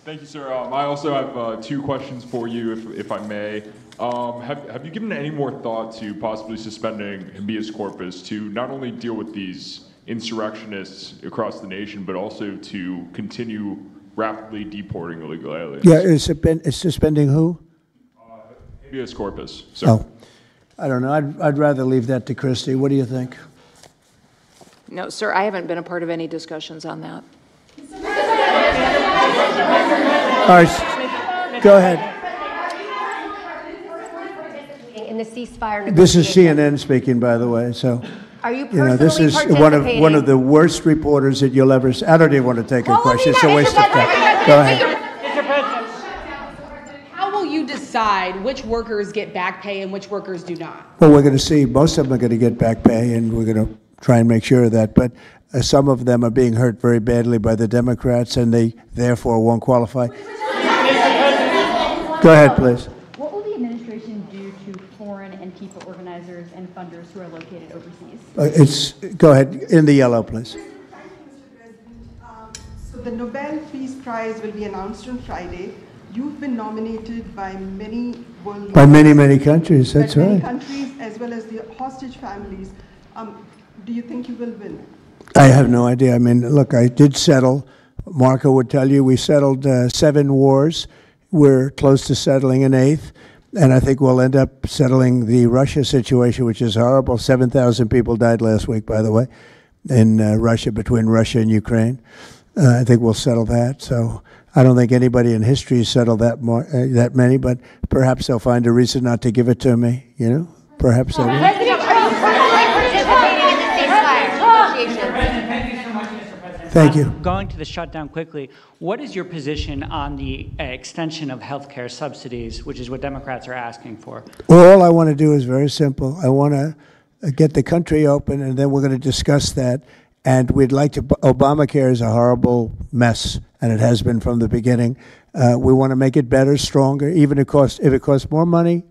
Thank you, sir. I also have two questions for you, if I may. Have you given any more thought to possibly suspending habeas corpus to not only deal with these insurrectionists across the nation, but also to continue rapidly deporting illegal aliens? Yeah, it's suspending who? Habeas corpus, sir. Oh, I don't know. I'd rather leave that to Christie. What do you think? No, sir, I haven't been a part of any discussions on that. All right, go ahead. In the ceasefire This is CNN speaking, by the way. So, Are you You know, this is participating? one of the worst reporters that you'll ever see. I don't even want to take a question. It's a waste of time. Go ahead. Mr. President, how will you decide which workers get back pay and which workers do not? Well, we're going to see. Most of them are going to get back pay, and we're going to try and make sure of that. But some of them are being hurt very badly by the Democrats, and they therefore won't qualify. Go ahead, please. What will the administration do to foreign Antifa organizers and funders who are located overseas? Go ahead. In the yellow, please. So the Nobel Peace Prize will be announced on Friday. You've been nominated by many world leaders. By many, many countries. That's by many right. countries as well as the hostage families. Do you think you will win? I have no idea. I mean, look, I did settle. Marco would tell you we settled 7 wars. We're close to settling an 8th. And I think we'll end up settling the Russia situation, which is horrible. 7,000 people died last week, by the way, in Russia, between Russia and Ukraine. I think we'll settle that. So I don't think anybody in history has settled that many, but perhaps they'll find a reason not to give it to me, you know? Perhaps they will. President, are you personally participating in the ceasefire negotiations? Thank you. Going to the shutdown quickly, what is your position on the extension of health care subsidies, which is what Democrats are asking for? All I want to do is very simple. I want to get the country open, and then we're going to discuss that. And we'd like to, Obamacare is a horrible mess, and it has been from the beginning. We want to make it better, stronger, even if it costs more money,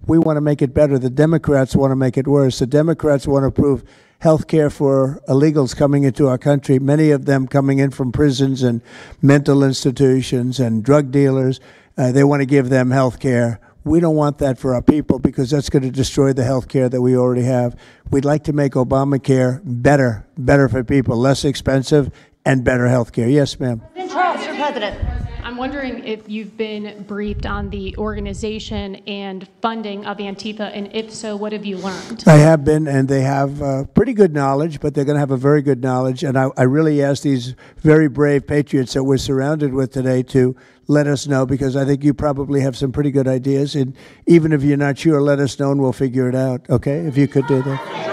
we want to make it better. The Democrats want to make it worse. The Democrats want to approve health care for illegals coming into our country, many of them coming in from prisons and mental institutions and drug dealers. They want to give them health care. We don't want that for our people because that's going to destroy the health care that we already have. We'd like to make Obamacare better for people, less expensive and better health care. Yes, ma'am. Mr. President. I'm wondering if you've been briefed on the organization and funding of Antifa, and if so, what have you learned? I have been, and they have pretty good knowledge, but they're going to have a very good knowledge. And I really ask these very brave patriots that we're surrounded with today to let us know, because I think you probably have some pretty good ideas. And even if you're not sure, let us know and we'll figure it out, okay? If you could do that.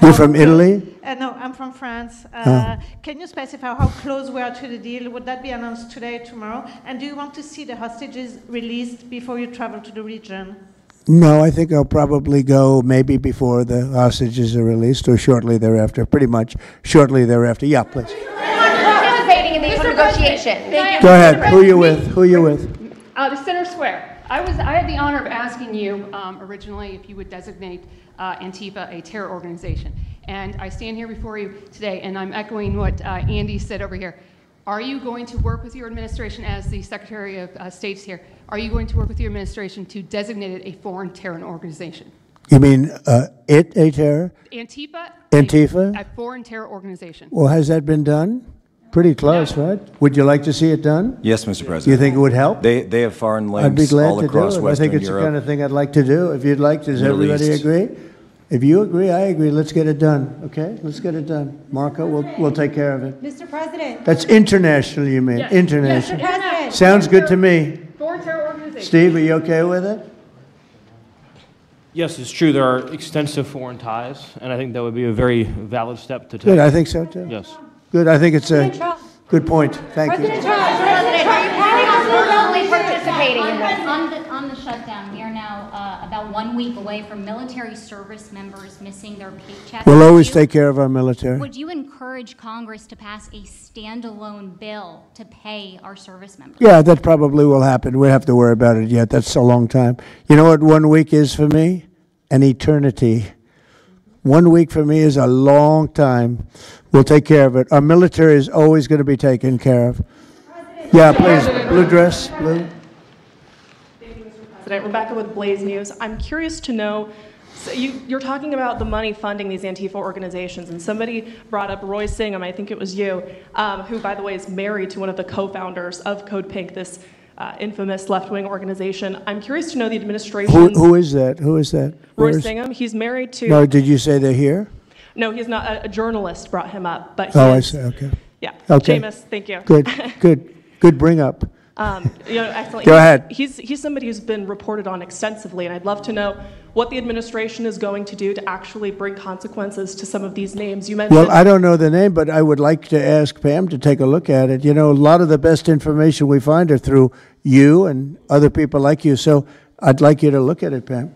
You're from Italy? No, I'm from France. Can you specify how close we are to the deal? Would that be announced today, tomorrow? And do you want to see the hostages released before you travel to the region? No, I think I'll probably go maybe before the hostages are released or shortly thereafter, pretty much shortly thereafter. Yeah, please. Participating in the negotiation. Go ahead. Who are you with? Who are you with? The Center Square. I had the honor of asking you originally if you would designate Antifa a terror organization. And I stand here before you today, and I'm echoing what Andy said over here. Are you going to work with your administration, as the Secretary of State's here, are you going to work with your administration to designate it a foreign terror organization? You mean a terror? Antifa? A foreign terror organization. Well, has that been done? Pretty close, right? Would you like to see it done? Yes, Mr. President. You think it would help? They have foreign I'd be links glad all to across do it. Western Europe. I think it's the kind of thing I'd like to do. If you'd like, does Middle everybody East. agree? If you agree, I agree. Let's get it done, okay? Let's get it done. Marco, we'll take care of it. Mr. President. That's international, you mean? Yes. International. Mr. President. Sounds good to me. Foreign terror organization. Steve, are you okay with it? Yes, it's true. There are extensive foreign ties, and I think that would be a very valid step to take. Good, I think so too. Yes. Good, I think it's a good point. Thank you. President, are you planning on personally participating in this? On the shutdown, we are now about 1 week away from military service members missing their paychecks. We'll always take care of our military. Would you encourage Congress to pass a standalone bill to pay our service members? Yeah, that probably will happen. We don't have to worry about it yet. That's a long time. You know what 1 week is for me? An eternity. 1 week for me is a long time. We'll take care of it. Our military is always going to be taken care of. Yeah, please. Blue dress, blue. President, Rebecca with Blaze News. I'm curious to know, so you're talking about the money funding these Antifa organizations, and somebody brought up Roy Singham, I think it was you, who, by the way, is married to one of the co-founders of Code Pink, this infamous left-wing organization. I'm curious to know the administration. Who is that? Who is that? Roy Singham. He's married to. No, did you say they're here? No, he's not. A journalist brought him up, but. I see. Okay. Yeah. Okay. Jameis, thank you. Good. Good bring up. Excellent. Go ahead. He's somebody who's been reported on extensively, and I'd love to know what the administration is going to do to actually bring consequences to some of these names. You mentioned. Well, I don't know the name, but I would like to ask Pam to take a look at it. You know, a lot of the best information we find are through you and other people like you. So I'd like you to look at it, Pam.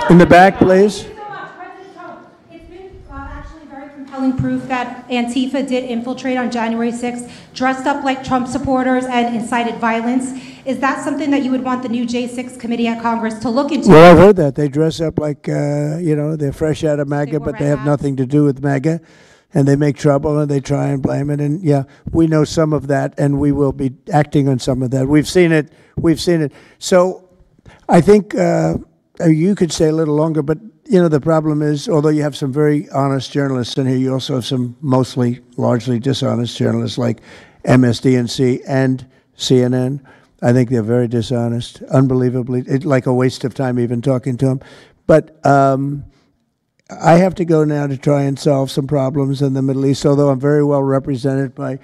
In the back, please. Compelling proof that Antifa did infiltrate on January 6th, dressed up like Trump supporters and incited violence. Is that something that you would want the new J6 committee at Congress to look into? Well, I've heard that. They dress up like, they're fresh out of MAGA, but they have nothing to do with MAGA. And they make trouble and they try and blame it. And yeah, we know some of that and we will be acting on some of that. We've seen it. So I think you could stay a little longer, but you know, the problem is, although you have some very honest journalists in here, you also have some largely dishonest journalists like MSDNC and CNN. I think they're very dishonest, unbelievably. It's like a waste of time even talking to them. But I have to go now to try and solve some problems in the Middle East, although I'm very well represented by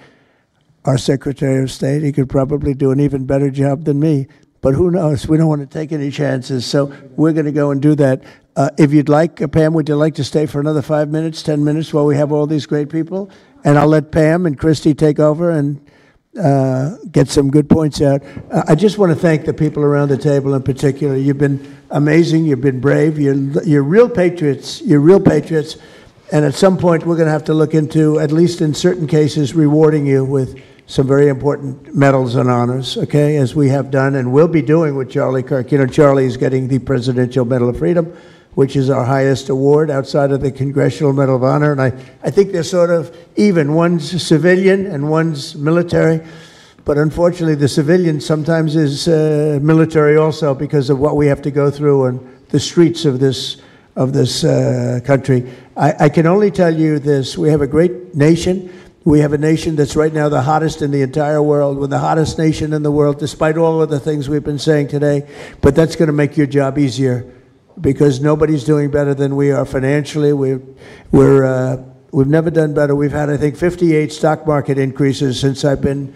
our Secretary of State. He could probably do an even better job than me. But who knows? We don't want to take any chances. So we're going to go and do that. If you'd like, Pam, would you like to stay for another 5 minutes, 10 minutes while we have all these great people? And I'll let Pam and Christy take over and get some good points out. I just want to thank the people around the table in particular. You've been amazing. You've been brave. You're real patriots. You're real patriots. And at some point, we're going to have to look into, at least in certain cases, rewarding you with some very important medals and honors, okay, as we have done and will be doing with Charlie Kirk. You know, Charlie is getting the Presidential Medal of Freedom, which is our highest award outside of the Congressional Medal of Honor. And I think they're sort of even. One's civilian and one's military. But unfortunately, the civilian sometimes is military also because of what we have to go through on the streets of this country. I can only tell you this. We have a great nation. We have a nation that's right now the hottest in the entire world. We're the hottest nation in the world, despite all of the things we've been saying today. But that's going to make your job easier because nobody's doing better than we are financially. We've never done better. We've had, I think, 58 stock market increases since I've been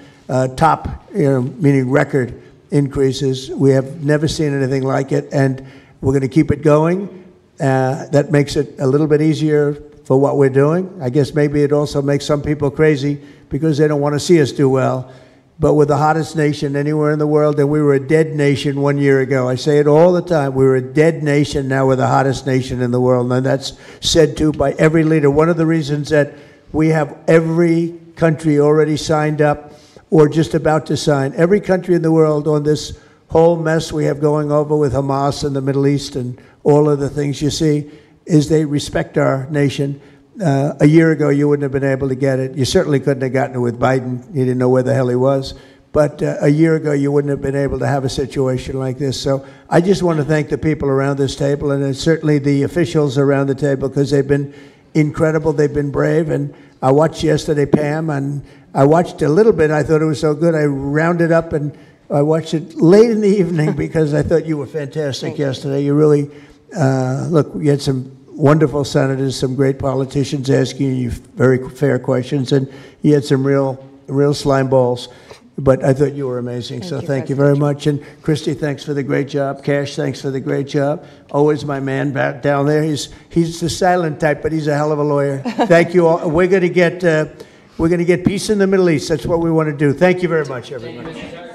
top, meaning record increases. We have never seen anything like it, and we're going to keep it going. That makes it a little bit easier for what we're doing. I guess maybe it also makes some people crazy because they don't want to see us do well. But we're the hottest nation anywhere in the world, and we were a dead nation 1 year ago. I say it all the time. We were a dead nation. Now we're the hottest nation in the world, and that's said to by every leader. One of the reasons that we have every country already signed up or just about to sign, every country in the world on this whole mess we have going over with Hamas and the Middle East and all of the things you see, is they respect our nation. A year ago, you wouldn't have been able to get it. You certainly couldn't have gotten it with Biden. You didn't know where the hell he was. But a year ago, you wouldn't have been able to have a situation like this. So I just want to thank the people around this table, and certainly the officials around the table, because they've been incredible. They've been brave. And I watched yesterday, Pam, and I watched a little bit. I thought it was so good. I rounded up, and I watched it late in the evening because I thought you were fantastic yesterday. You really, look, you had some wonderful senators, some great politicians asking you very fair questions, and you had some real slime balls. But I thought you were amazing, so thank you very much. And Christy, thanks for the great job. Cash, thanks for the great job. Always my man back down there. He's the silent type, but he's a hell of a lawyer. Thank you all. We're going to get peace in the Middle East. That's what we want to do. Thank you very much, everybody.